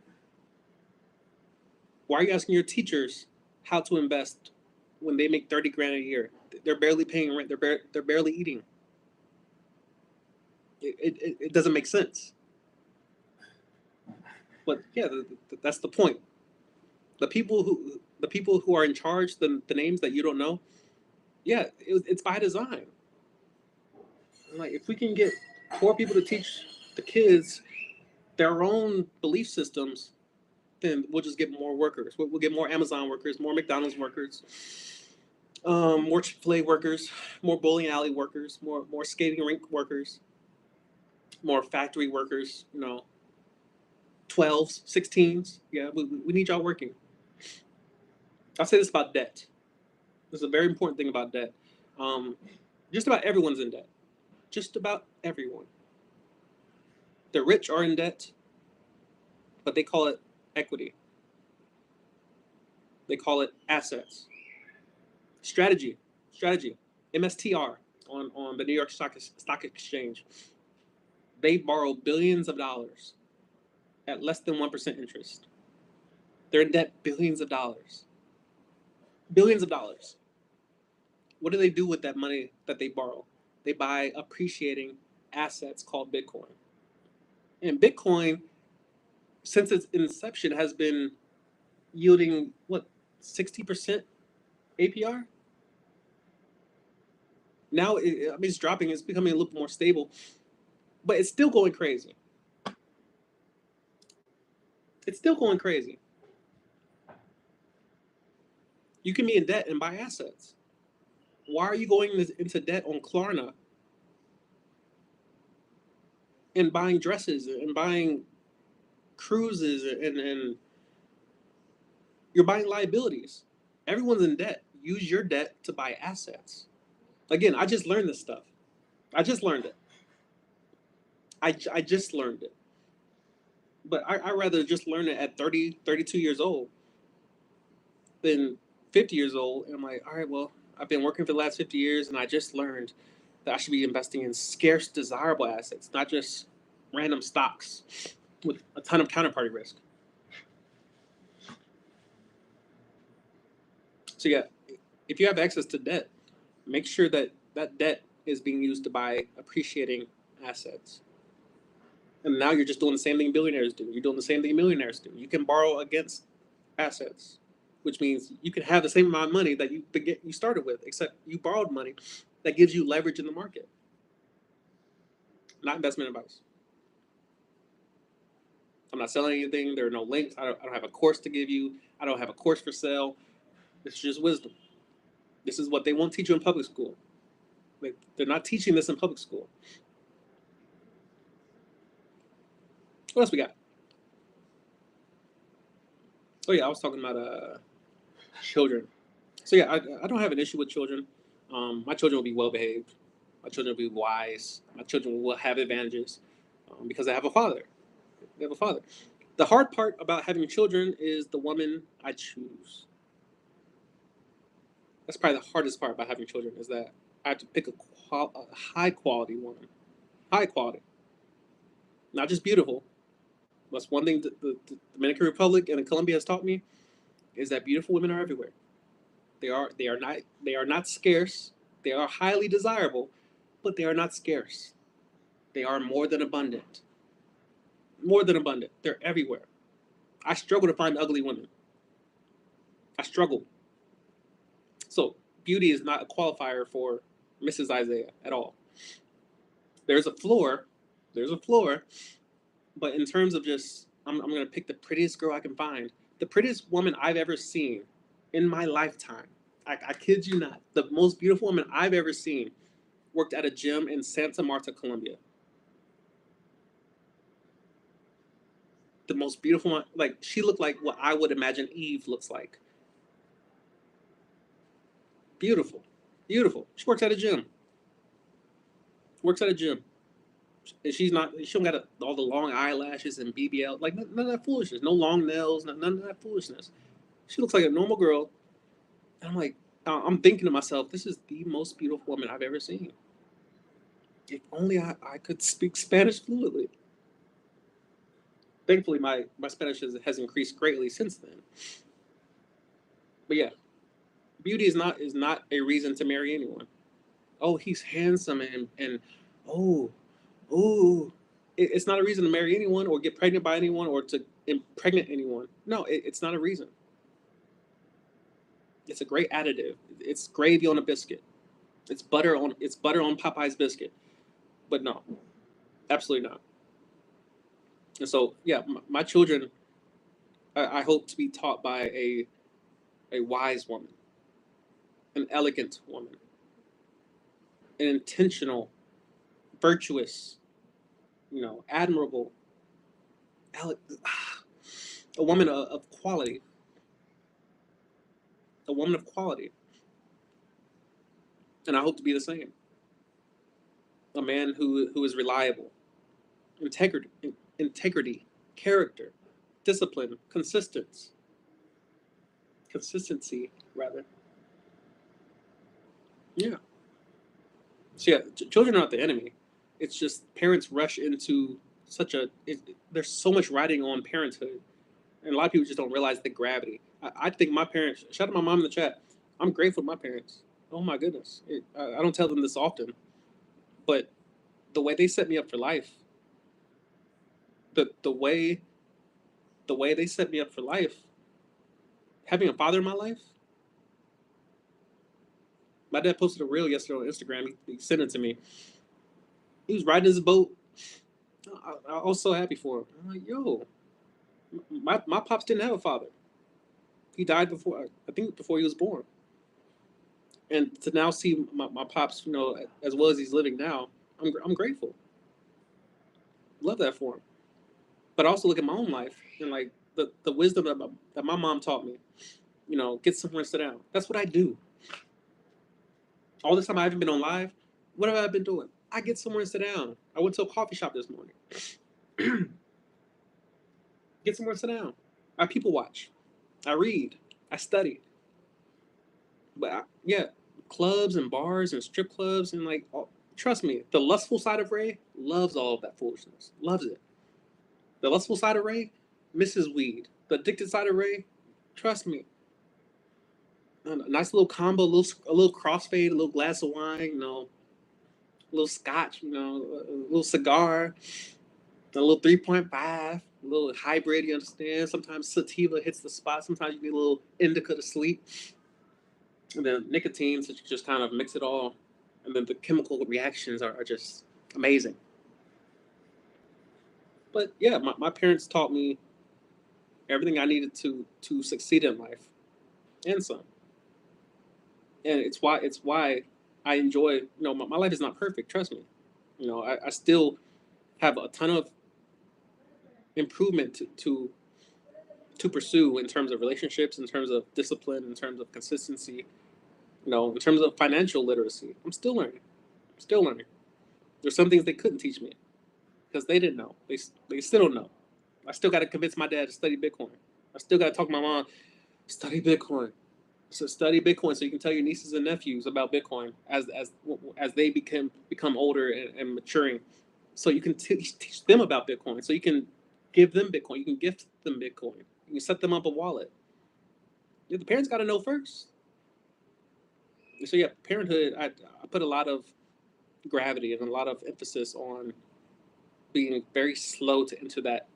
Why are you asking your teachers how to invest when they make 30 grand a year? They're barely paying rent. They're barely eating. It doesn't make sense. But yeah, that's the point. The people who are in charge, the names that you don't know, yeah, it's by design. Like if we can get poor people to teach the kids their own belief systems, then we'll just get more workers. We'll get more Amazon workers, more McDonald's workers, more Chick-fil-A workers, more bowling alley workers, more skating rink workers, more factory workers. 12s, 16s. Yeah, we need y'all working. I'll say this about debt. This is a very important thing about debt. Just about everyone's in debt. Just about everyone. The rich are in debt, but they call it equity. They call it assets. Strategy. MSTR on the New York Stock Exchange. They borrow billions of dollars at less than 1% interest. They're in debt billions of dollars. Billions of dollars. What do they do with that money that they borrow? They buy appreciating assets called Bitcoin. And Bitcoin, since its inception, has been yielding, 60% APR? Now, it's dropping. It's becoming a little more stable. But it's still going crazy. It's still going crazy. You can be in debt and buy assets. Why are you going into debt on Klarna and buying dresses and buying cruises and you're buying liabilities? Everyone's in debt. Use your debt to buy assets. Again, I just learned this stuff. I just learned it. I just learned it. But I rather just learn it at 30, 32 years old than 50 years old. And I'm like, all right, well, I've been working for the last 50 years and I just learned that I should be investing in scarce, desirable assets, not just random stocks with a ton of counterparty risk. So yeah, if you have access to debt, make sure that that debt is being used to buy appreciating assets. And now you're just doing the same thing billionaires do. You're doing the same thing millionaires do. You can borrow against assets, which means you can have the same amount of money that you started with, except you borrowed money that gives you leverage in the market. Not investment advice. I'm not selling anything. There are no links. I don't have a course to give you. I don't have a course for sale. It's just wisdom. This is what they won't teach you in public school. They're not teaching this in public school. What else we got? Oh yeah, I was talking about children. So yeah, I don't have an issue with children. My children will be well behaved. My children will be wise. My children will have advantages because I have a father. They have a father. The hard part about having children is the woman I choose. That's probably the hardest part about having children is that I have to pick a high quality woman. High quality. Not just beautiful. That's one thing the Dominican Republic and Colombia has taught me is that beautiful women are everywhere. They are not scarce. They are highly desirable, but they are not scarce. They are more than abundant. More than abundant. They're everywhere. I struggle to find ugly women. I struggle. So beauty is not a qualifier for Mrs. Isaiah at all. There's a floor. There's a floor. But in terms of just, I'm going to pick the prettiest girl I can find. The prettiest woman I've ever seen in my lifetime. I kid you not. The most beautiful woman I've ever seen worked at a gym in Santa Marta, Colombia. The most beautiful one. Like, she looked like what I would imagine Eve looks like. Beautiful. Beautiful. She works at a gym. Works at a gym. And she don't got all the long eyelashes and BBL. Like, none of that foolishness. No long nails. None of that foolishness. She looks like a normal girl. And I'm like, I'm thinking to myself, this is the most beautiful woman I've ever seen. If only I could speak Spanish fluently. Thankfully, my Spanish has increased greatly since then. But yeah, beauty is not a reason to marry anyone. Oh, he's handsome and oh, oh, it's not a reason to marry anyone or get pregnant by anyone or to impregnate anyone. No, it's not a reason. It's a great additive. It's gravy on a biscuit. It's butter on Popeye's biscuit. But no, absolutely not. And so yeah, my children, I hope to be taught by a wise woman, an elegant woman, an intentional, virtuous, admirable, a woman of quality, a woman of quality. And I hope to be the same. A man who is reliable, integrity, character, discipline, consistency rather. Yeah. So yeah, children are not the enemy. It's just parents rush into there's so much riding on parenthood, and a lot of people just don't realize the gravity. I think my parents. Shout out my mom in the chat. I'm grateful to my parents. Oh my goodness, I don't tell them this often, but the way they set me up for life, the way they set me up for life, having a father in my life. My dad posted a reel yesterday on Instagram. He sent it to me. He was riding his boat. I was so happy for him. I'm like, yo, my pops didn't have a father. He died before he was born. And to now see my pops, as well as he's living now, I'm grateful. Love that for him. But I also look at my own life and like the wisdom that my mom taught me. Get somewhere and sit down. That's what I do. All this time I haven't been on live. What have I been doing? I get somewhere and sit down. I went to a coffee shop this morning. Get somewhere and sit down. I people watch. I read. I study. But yeah, clubs and bars and strip clubs and like, trust me, the lustful side of Ray loves all of that foolishness. Loves it. The lustful side of Ray misses weed. The addicted side of Ray, trust me, a nice little combo, a little crossfade, a little glass of wine, a little scotch, a little cigar, a little 3.5, a little hybrid, you understand? Sometimes sativa hits the spot. Sometimes you need a little indica to sleep. And then nicotine, so you just kind of mix it all. And then the chemical reactions are just amazing. But yeah, my parents taught me everything I needed to succeed in life and some. And it's why I enjoy, my life is not perfect, trust me. I still have a ton of improvement to pursue in terms of relationships, in terms of discipline, in terms of consistency, in terms of financial literacy. I'm still learning. There's some things they couldn't teach me because they didn't know. They still don't know. I still got to convince my dad to study Bitcoin. I still got to talk to my mom, study Bitcoin. So study Bitcoin so you can tell your nieces and nephews about Bitcoin as they become older and maturing. So you can teach them about Bitcoin. So you can give them Bitcoin. You can gift them Bitcoin. You can set them up a wallet. Yeah, the parents got to know first. So yeah, parenthood. I put a lot of gravity and a lot of emphasis on being very slow to enter that.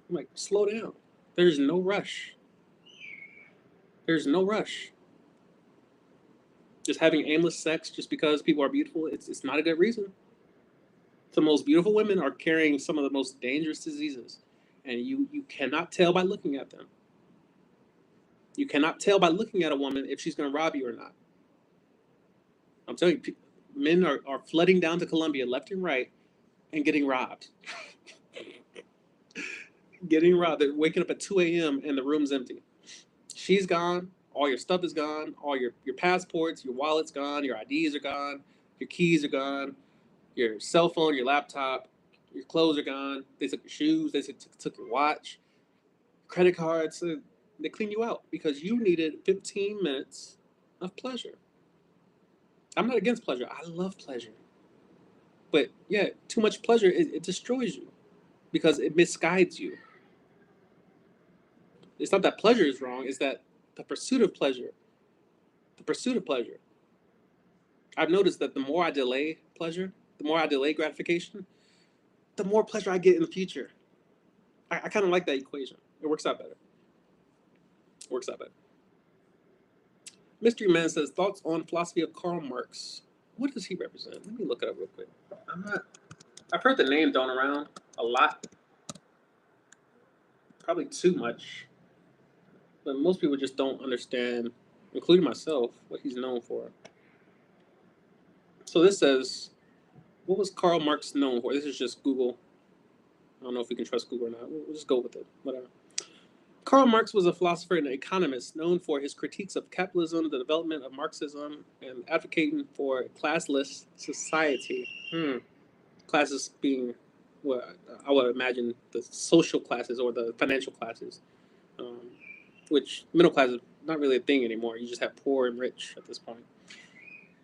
I'm like, slow down. There's no rush. There's no rush. Just having aimless sex just because people are beautiful, it's not a good reason. The most beautiful women are carrying some of the most dangerous diseases, and you cannot tell by looking at them. You cannot tell by looking at a woman if she's going to rob you or not. I'm telling you, men are flooding down to Colombia left and right and getting robbed. Getting robbed. They're waking up at 2 a.m. and the room's empty. She's gone. All your stuff is gone. All your passports, your wallet's gone. Your IDs are gone. Your keys are gone. Your cell phone, your laptop, your clothes are gone. They took your shoes. They took your watch, credit cards. They clean you out because you needed 15 minutes of pleasure. I'm not against pleasure. I love pleasure. But yeah, too much pleasure, it destroys you because it misguides you. It's not that pleasure is wrong, it's that the pursuit of pleasure, the pursuit of pleasure. I've noticed that the more I delay pleasure, the more I delay gratification, the more pleasure I get in the future. I kind of like that equation. It works out better. It works out better. Mystery Man says, thoughts on philosophy of Karl Marx. What does he represent? Let me look it up real quick. I've heard the name thrown around a lot. Probably too much. But most people just don't understand, including myself, what he's known for. So this says, what was Karl Marx known for? This is just Google. I don't know if we can trust Google or not. We'll just go with it. Whatever. Karl Marx was a philosopher and economist known for his critiques of capitalism, the development of Marxism, and advocating for a classless society. Classes being, well, I would imagine the social classes or the financial classes, which middle class is not really a thing anymore. You just have poor and rich at this point.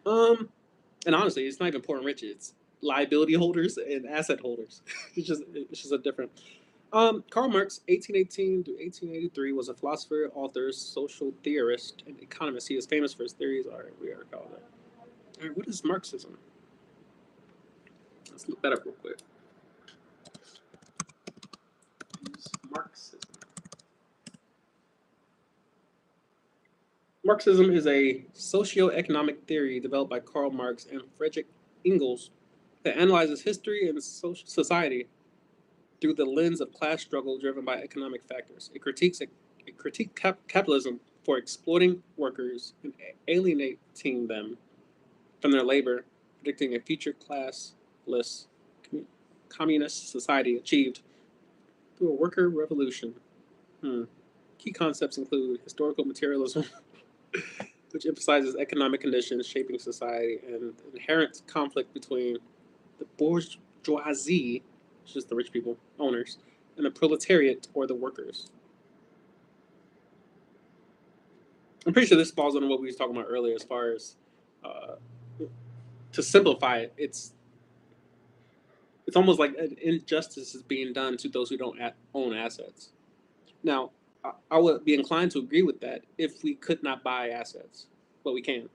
And honestly, it's not even poor and rich. It's liability holders and asset holders. it's just a different. Karl Marx, 1818 to 1883, was a philosopher, author, social theorist, and economist. He is famous for his theories. All right, we are called that. All right, what is Marxism? Let's look that up real quick. Marxism. Marxism is a socio-economic theory developed by Karl Marx and Friedrich Engels that analyzes history and society through the lens of class struggle driven by economic factors. It critiques capitalism for exploiting workers and alienating them from their labor, predicting a future classless communist society achieved through a worker revolution. Key concepts include historical materialism, which emphasizes economic conditions shaping society, and inherent conflict between the bourgeoisie, which is the rich people, owners, and the proletariat, or the workers. I'm pretty sure this falls under what we were talking about earlier as far as, to simplify it, it's almost like an injustice is being done to those who don't own assets. Now, I would be inclined to agree with that if we could not buy assets, but we can.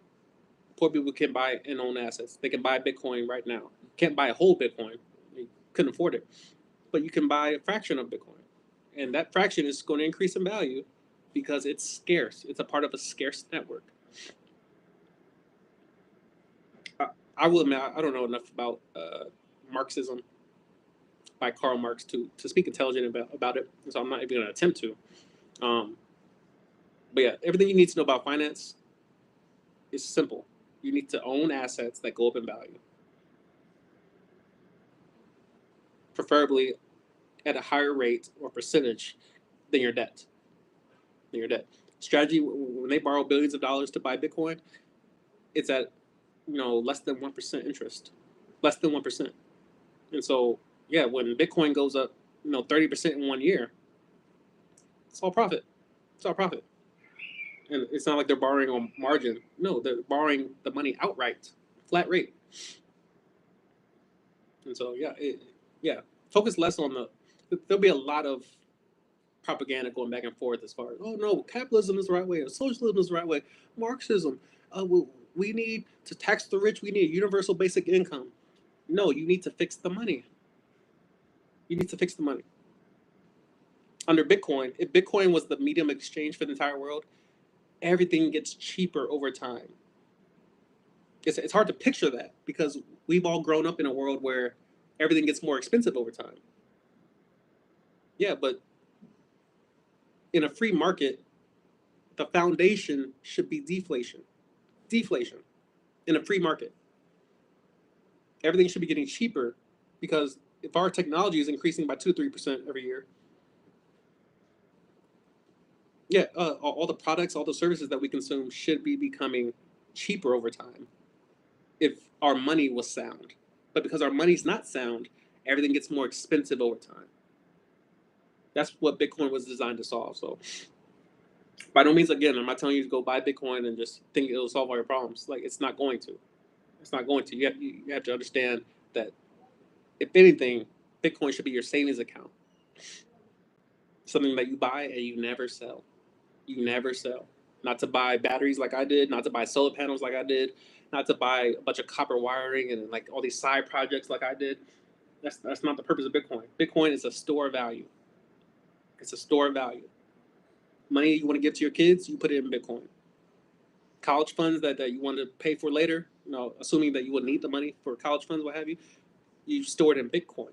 Poor people can buy and own assets. They can buy Bitcoin right now. You can't buy a whole Bitcoin. You couldn't afford it. But you can buy a fraction of Bitcoin. And that fraction is going to increase in value because it's scarce. It's a part of a scarce network. I will admit, I don't know enough about Marxism by Karl Marx to speak intelligent about it. So I'm not even going to attempt to. But yeah, everything you need to know about finance is simple. You need to own assets that go up in value, preferably at a higher rate or percentage than your debt. Strategy, when they borrow billions of dollars to buy Bitcoin, it's at less than 1% interest, less than 1%. And so yeah, when Bitcoin goes up 30% in 1 year, it's all profit. It's all profit. And it's not like they're borrowing on margin. No, they're borrowing the money outright, flat rate. And so yeah, focus less on there'll be a lot of propaganda going back and forth as far as, oh no, capitalism is the right way, or socialism is the right way, Marxism, we need to tax the rich, we need a universal basic income. No, you need to fix the money. You need to fix the money. Under Bitcoin, if Bitcoin was the medium of exchange for the entire world, everything gets cheaper over time. It's hard to picture that because we've all grown up in a world where everything gets more expensive over time. Yeah, but in a free market, the foundation should be deflation. Deflation in a free market. Everything should be getting cheaper because if our technology is increasing by 2-3% every year, yeah, all the products, all the services that we consume should be becoming cheaper over time if our money was sound. But because our money's not sound, everything gets more expensive over time. That's what Bitcoin was designed to solve. So, by no means, again, I'm not telling you to go buy Bitcoin and just think it'll solve all your problems. Like, it's not going to. It's not going to. You have to understand that, if anything, Bitcoin should be your savings account. Something that you buy and you never sell. You never sell. Not to buy batteries like I did, not to buy solar panels like I did, not to buy a bunch of copper wiring and like all these side projects like I did. That's not the purpose of Bitcoin. Bitcoin is a store of value. It's a store of value. Money you want to give to your kids, you put it in Bitcoin. College funds that you want to pay for later, assuming that you would need the money for college funds, what have you, you store it in Bitcoin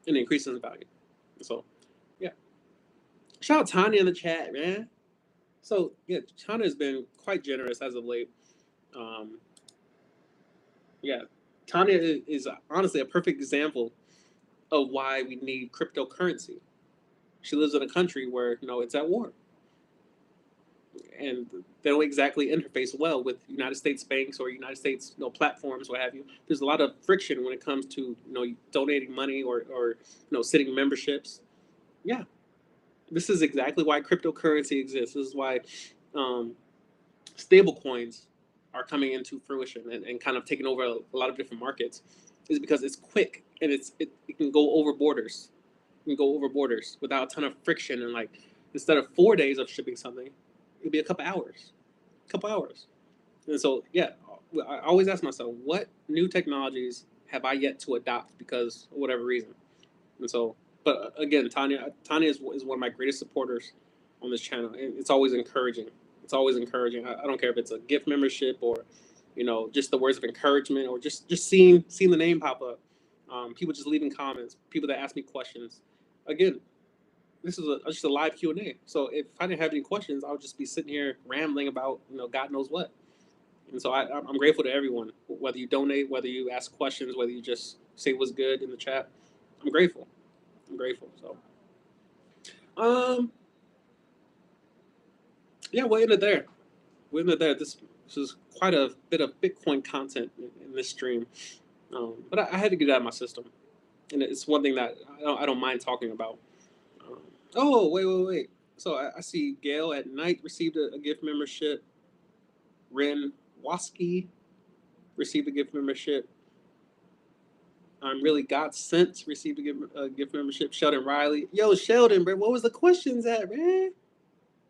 and it increases in value. So, yeah. Shout out Tanya in the chat, man. So, yeah, Tanya has been quite generous as of late. Um, yeah, Tanya is honestly a perfect example of why we need cryptocurrency. She lives in a country where it's at war, and they don't exactly interface well with United States banks or United States platforms, what have you. There's a lot of friction when it comes to donating money or sitting memberships. Yeah, this is exactly why cryptocurrency exists. This is why stable coins are coming into fruition and kind of taking over a lot of different markets. Is because it's quick and it can go over borders. It can go over borders without a ton of friction, and like instead of 4 days of shipping something, it'll be a couple hours. Couple hours. And so, yeah, I always ask myself, what new technologies have I yet to adopt because of whatever reason? And so, but again, Tanya is one of my greatest supporters on this channel. And it's always encouraging. It's always encouraging. I don't care if it's a gift membership or, just the words of encouragement or just seeing the name pop up. People just leaving comments. People that ask me questions. Again, this is just a live Q&A. So if I didn't have any questions, I would just be sitting here rambling about God knows what. And so I'm grateful to everyone, whether you donate, whether you ask questions, whether you just say what's good in the chat. I'm grateful. I'm grateful. So, yeah, we'll end it there. We'll end it there. This is quite a bit of Bitcoin content in this stream, but I had to get it out of my system, and it's one thing that I don't mind talking about. Um, oh, wait. So I see Gail at night received a gift membership. Ren Waski received a gift membership. I'm really God sent received a gift membership. Sheldon Riley, yo Sheldon, bro, what was the questions at, man?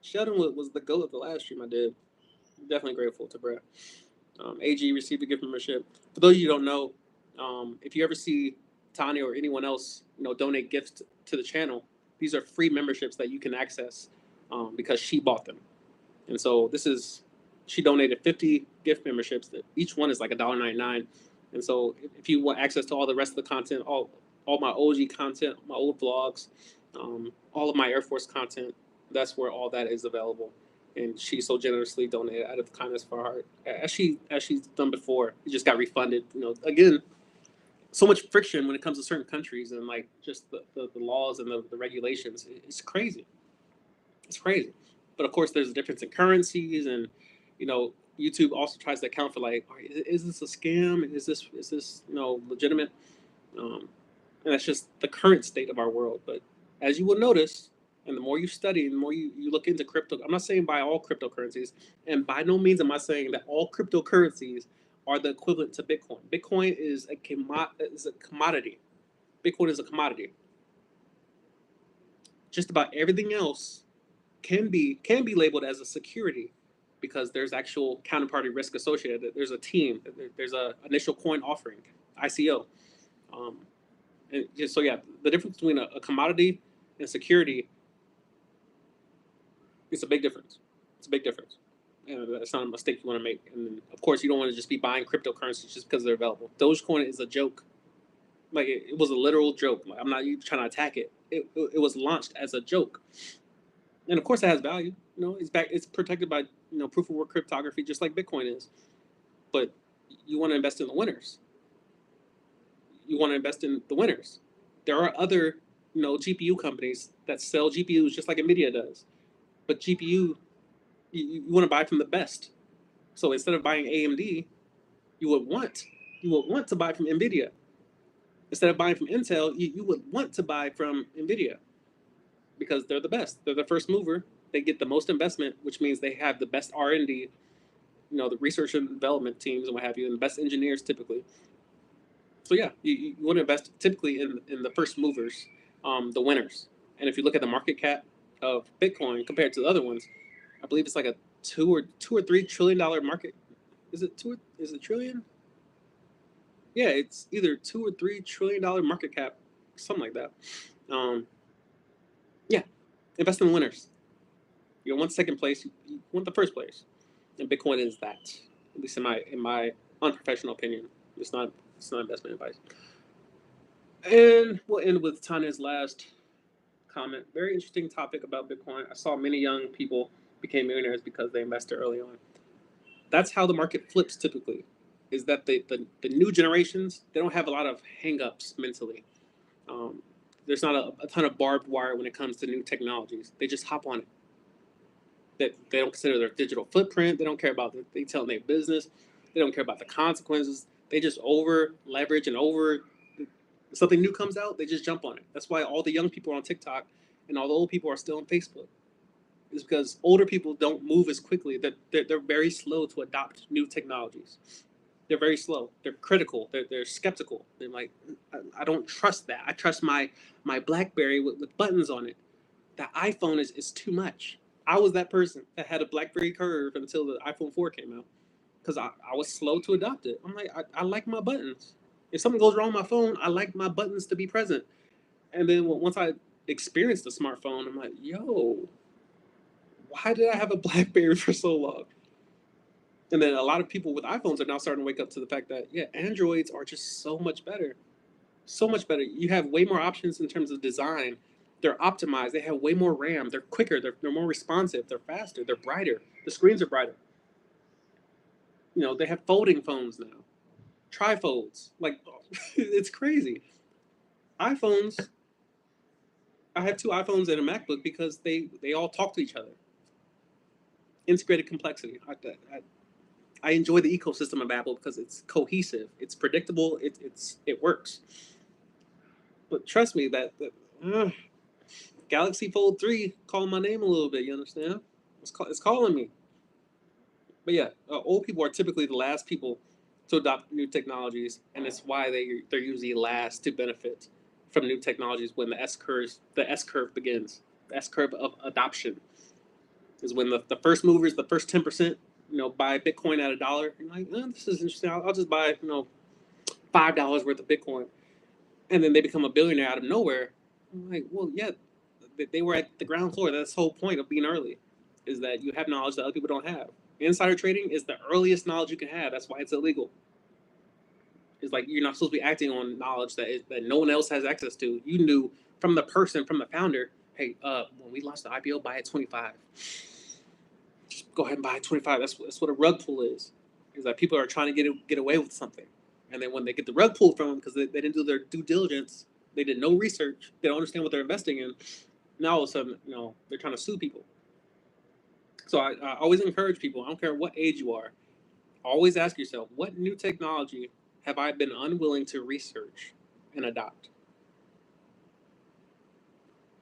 Sheldon was the goat of the last stream I did. Definitely grateful to Brett. AG received a gift membership. For those of you who don't know, if you ever see Tanya or anyone else, donate gifts to the channel, these are free memberships that you can access because she bought them. And so she donated 50 gift memberships. That each one is like $1.99. And so if you want access to all the rest of the content, all my OG content, my old vlogs, all of my Air Force content, that's where all that is available. And she so generously donated out of the kindness of her heart, as she's done before. It just got refunded. Again, so much friction when it comes to certain countries and like just the laws and the regulations. It's crazy. It's crazy. But of course, there's a difference in currencies, and YouTube also tries to account for like, is this a scam? Is this legitimate? And that's just the current state of our world. But as you will notice, and the more you study, and the more you look into crypto, I'm not saying buy all cryptocurrencies, and by no means am I saying that all cryptocurrencies are the equivalent to Bitcoin. Bitcoin is a commodity. Bitcoin is a commodity. Just about everything else can be labeled as a security. because there's actual counterparty risk associated. There's a team. There's a initial coin offering, ICO. And so yeah, the difference between a commodity and security is a big difference. It's a big difference. And that's not a mistake you want to make. And then, of course, you don't want to just be buying cryptocurrencies just because they're available. Dogecoin is a joke. Like it was a literal joke. Like, I'm not even trying to attack it. It was launched as a joke, and of course it has value. It's protected by proof of work cryptography, just like Bitcoin is. But you want to invest in the winners. You want to invest in the winners. There are other GPU companies that sell GPUs just like Nvidia does, but GPU you want to buy from the best. So instead of buying AMD, you would want to buy from Nvidia. Instead of buying from Intel, you would want to buy from Nvidia because they're the best. They're the first mover. They get the most investment, which means they have the best R&D, the research and development teams and what have you, and the best engineers typically. So yeah, you want to invest typically in the first movers, the winners. And if you look at the market cap of Bitcoin compared to the other ones, I believe it's like a two or $3 trillion market. Is it trillion? Yeah, it's either $2 or $3 trillion market cap, something like that. Yeah, invest in the winners. You don't want second place; you want the first place, and Bitcoin is that. At least in my unprofessional opinion, it's not investment advice. And we'll end with Tanya's last comment. Very interesting topic about Bitcoin. I saw many young people became millionaires because they invested early on. That's how the market flips typically. Is that the new generations, they don't have a lot of hang-ups mentally. There's not a ton of barbed wire when it comes to new technologies. They just hop on it. They don't consider their digital footprint. They don't care about they telling their business. They don't care about the consequences. They just over leverage and something new comes out, they just jump on it. That's why all the young people are on TikTok and all the old people are still on Facebook. It's because older people don't move as quickly. They're very slow to adopt new technologies. They're very slow. They're critical. They're skeptical. They're like, I don't trust that. I trust my BlackBerry with buttons on it. That iPhone is too much. I was that person that had a BlackBerry Curve until the iPhone 4 came out because I was slow to adopt it. I'm like, I like my buttons. If something goes wrong with my phone, I like my buttons to be present. And then once I experienced the smartphone, I'm like, yo, why did I have a BlackBerry for so long? And then a lot of people with iPhones are now starting to wake up to the fact that, yeah, Androids are just so much better. So much better. You have way more options in terms of design. They're optimized. They have way more RAM. They're quicker. They're more responsive. They're faster. They're brighter. The screens are brighter. They have folding phones now. Trifolds. Like, it's crazy. iPhones, I have two iPhones and a MacBook because they all talk to each other. Integrated complexity. I enjoy the ecosystem of Apple because it's cohesive, it's predictable, it works. But trust me, that Galaxy Fold 3 calling my name a little bit. You understand? It's calling me. But yeah, old people are typically the last people to adopt new technologies, and it's why they're usually last to benefit from new technologies when the S curve begins. The S curve of adoption is when the first movers, the first 10%, buy Bitcoin at $1. You're like, this is interesting. I'll just buy $5 worth of Bitcoin, and then they become a billionaire out of nowhere. I'm like, well, yeah, they were at the ground floor. That's the whole point of being early, is that you have knowledge that other people don't have. Insider trading is the earliest knowledge you can have. That's why it's illegal. It's like you're not supposed to be acting on knowledge that no one else has access to. You knew from the founder, hey, when we launched the IPO, buy at 25. Just go ahead and buy at 25. That's what a rug pull is. Is that people are trying to get away with something, and then when they get the rug pulled from them because they didn't do their due diligence, they did no research, they don't understand what they're investing in. Now all of a sudden, they're trying to sue people. So I always encourage people. I don't care what age you are. Always ask yourself, what new technology have I been unwilling to research and adopt?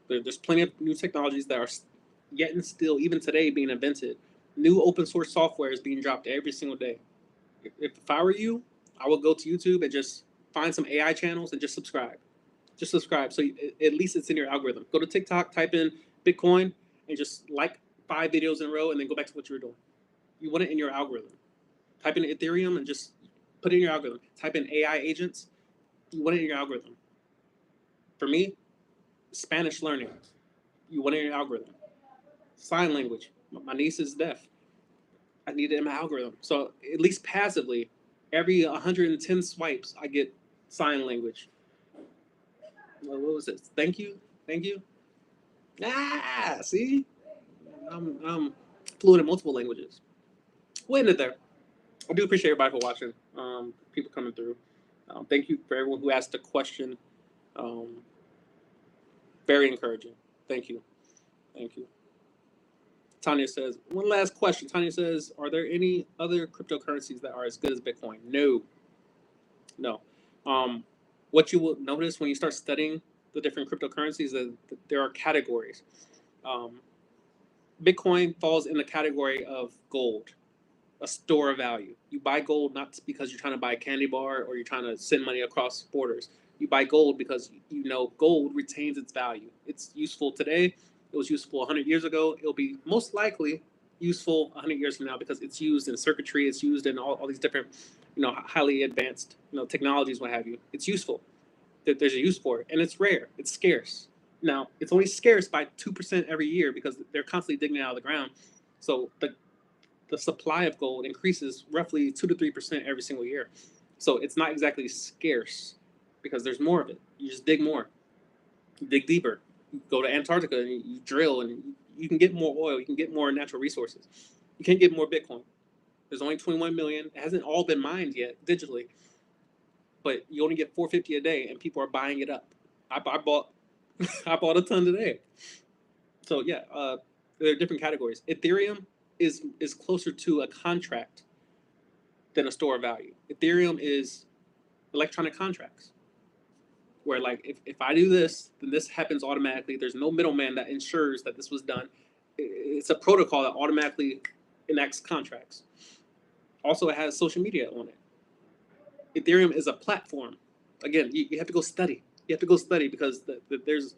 There's plenty of new technologies that are yet and still, even today, being invented. New open source software is being dropped every single day. If I were you, I would go to YouTube and just find some AI channels and just subscribe. Just subscribe. So at least it's in your algorithm. Go to TikTok, type in Bitcoin, and just like 5 videos in a row, and then go back to what you were doing. You want it in your algorithm. Type in Ethereum and just put it in your algorithm. Type in AI agents. You want it in your algorithm. For me, Spanish learning. You want it in your algorithm. Sign language. My niece is deaf. I need it in my algorithm. So at least passively, every 110 swipes, I get sign language. What was it? Thank you. Thank you. See, I'm fluent in multiple languages. We'll end it there. I do appreciate everybody for watching. People coming through. Thank you for everyone who asked a question. Um, very encouraging. Thank you. Thank you. Tanya says, one last question. Tanya says, are there any other cryptocurrencies that are as good as Bitcoin? No. No. Um, what you will notice when you start studying the different cryptocurrencies is that there are categories. Um, Bitcoin falls in the category of gold, a store of value. You buy gold not because you're trying to buy a candy bar or you're trying to send money across borders. You buy gold because you know gold retains its value. It's useful today. It was useful 100 years ago. It'll be most likely useful 100 years from now because it's used in circuitry. It's used in all these different, highly advanced, technologies, what have you. It's useful. There's a use for it, and it's rare. It's scarce. Now, it's only scarce by 2% every year because they're constantly digging it out of the ground. So the supply of gold increases roughly 2 to 3% every single year. So it's not exactly scarce because there's more of it. You just dig more, you dig deeper. You go to Antarctica and you drill, and you can get more oil. You can get more natural resources. You can't get more Bitcoin. There's only 21 million. It hasn't all been mined yet digitally, but you only get 450 a day, and people are buying it up. I bought I bought a ton today. So yeah, there are different categories. Ethereum is closer to a contract than a store of value. Ethereum is electronic contracts, where like if I do this, then this happens automatically. There's no middleman that ensures that this was done. It's a protocol that automatically enacts contracts. Also, it has social media on it. Ethereum is a platform. Again, you have to go study. You have to go study because there's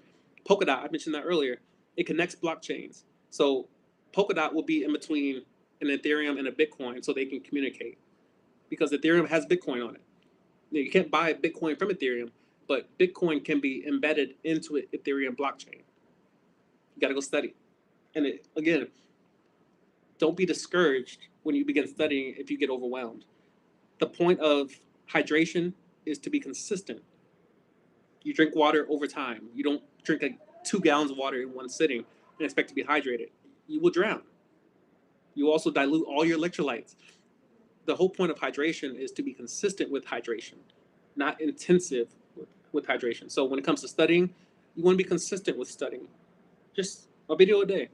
Polkadot. I mentioned that earlier. It connects blockchains. So Polkadot will be in between an Ethereum and a Bitcoin so they can communicate because Ethereum has Bitcoin on it. You can't buy Bitcoin from Ethereum, but Bitcoin can be embedded into an Ethereum blockchain. You got to go study. And again, don't be discouraged when you begin studying if you get overwhelmed. The point of hydration is to be consistent. You drink water over time. You don't drink 2 gallons of water in one sitting and expect to be hydrated. You will drown. You also dilute all your electrolytes. The whole point of hydration is to be consistent with hydration, not intensive with hydration. So when it comes to studying, you want to be consistent with studying. Just a video a day.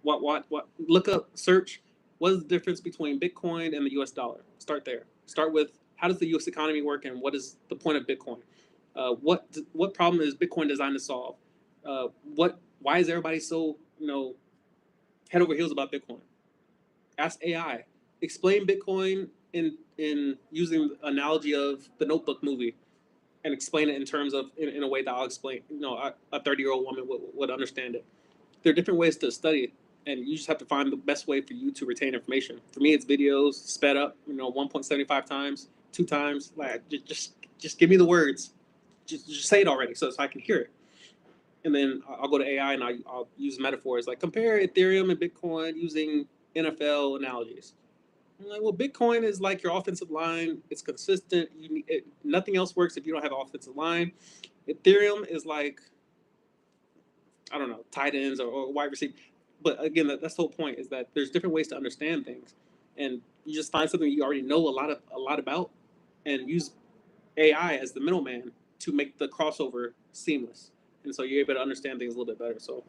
What? Look up, search. What is the difference between Bitcoin and the U.S. dollar? Start there. Start with how does the U.S. economy work and what is the point of Bitcoin? What problem is Bitcoin designed to solve? Why is everybody so head over heels about Bitcoin? Ask AI. Explain Bitcoin in using the analogy of the Notebook movie, and explain it in terms of in a way that I'll explain. A 30-year-old woman would understand it. There are different ways to study, and you just have to find the best way for you to retain information. For me, it's videos sped up, 1.75 times, 2 times. Like just give me the words, just say it already, so I can hear it. And then I'll go to AI and I'll use metaphors like compare Ethereum and Bitcoin using NFL analogies. I'm like, well, Bitcoin is like your offensive line. It's consistent. Nothing else works if you don't have an offensive line. Ethereum is like, I don't know, tight ends or wide receiver. But again, that's the whole point, is that there's different ways to understand things, and you just find something you already know a lot about, and use AI as the middleman to make the crossover seamless, and so you're able to understand things a little bit better. So,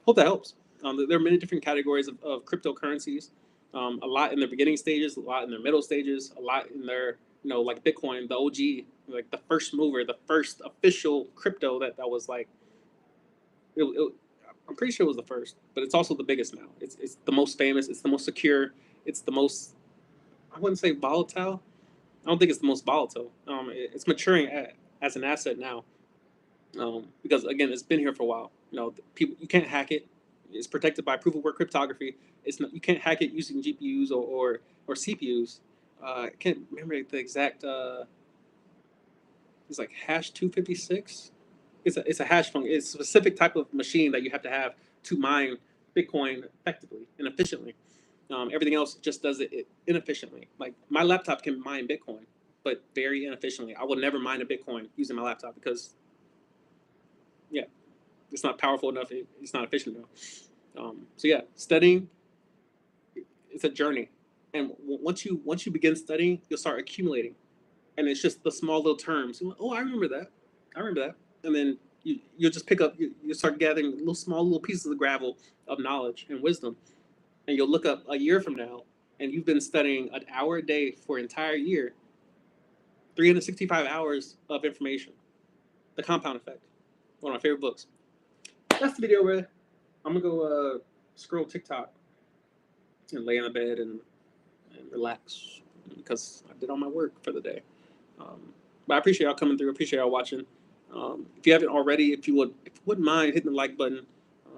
hope that helps. There are many different categories of cryptocurrencies. A lot in their beginning stages, a lot in their middle stages, a lot in their like Bitcoin, the OG, like the first mover, the first official crypto that was like I'm pretty sure it was the first, but it's also the biggest now. It's the most famous. It's the most secure. It's the most, I wouldn't say volatile. I don't think it's the most volatile. It's maturing as an asset now, because again, it's been here for a while. People, you can't hack it. It's protected by proof of work cryptography. It's not, you can't hack it using GPUs or CPUs. I can't remember the exact. It's like hash 256. It's a hash function. It's a specific type of machine that you have to have to mine Bitcoin effectively and efficiently. Everything else just does it inefficiently. Like my laptop can mine Bitcoin, but very inefficiently. I will never mine a Bitcoin using my laptop because, yeah, it's not powerful enough. It's not efficient enough. So yeah, studying, it's a journey, and once you begin studying, you'll start accumulating, and it's just the small little terms. Oh, I remember that. I remember that, and then you'll just pick up. You start gathering little small little pieces of gravel of knowledge and wisdom, and you'll look up a year from now, and you've been studying an hour a day for an entire year, 365 hours of information. The Compound Effect, one of my favorite books. That's the video, bro. I'm gonna go scroll TikTok and lay in the bed and relax because I did all my work for the day. But I appreciate y'all coming through. Appreciate y'all watching. If you haven't already, if you wouldn't mind hitting the like button,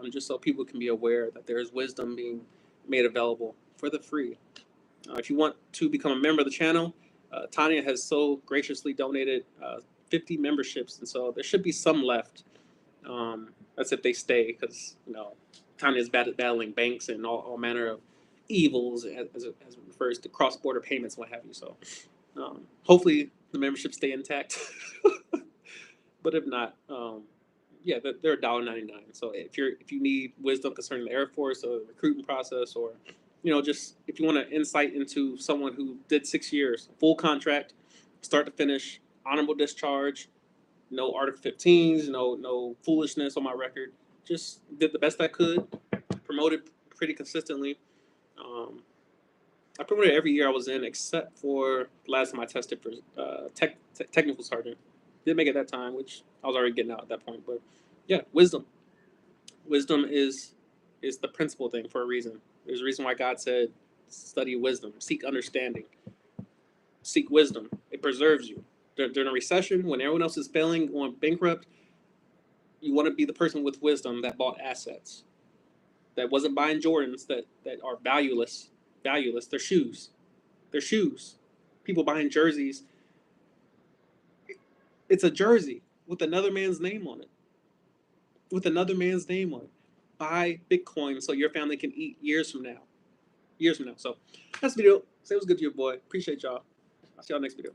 just so people can be aware that there is wisdom being made available for the free. If you want to become a member of the channel, Tanya has so graciously donated 50 memberships, and so there should be some left. That's if they stay, because Tanya's bad at battling banks and all manner of evils as it refers to cross-border payments and what have you. So hopefully the membership stay intact. But if not, yeah, they're $1.99. So if you need wisdom concerning the Air Force or the recruiting process, or just if you want an insight into someone who did 6 years, full contract, start to finish, honorable discharge, no Article 15s, no foolishness on my record. Just did the best I could, promoted pretty consistently. I promoted every year I was in, except for the last time I tested for technical sergeant. Didn't make it that time, which I was already getting out at that point. But yeah, wisdom. Wisdom is the principal thing for a reason. There's a reason why God said, study wisdom, seek understanding, seek wisdom. It preserves you. During a recession, when everyone else is failing, going bankrupt, you want to be the person with wisdom that bought assets, that wasn't buying Jordans that are valueless. They're shoes. They're shoes. People buying jerseys. It's a jersey with another man's name on it. With another man's name on it. Buy Bitcoin so your family can eat years from now. So that's the video. Say it was good to your boy. Appreciate y'all. I'll see y'all next video.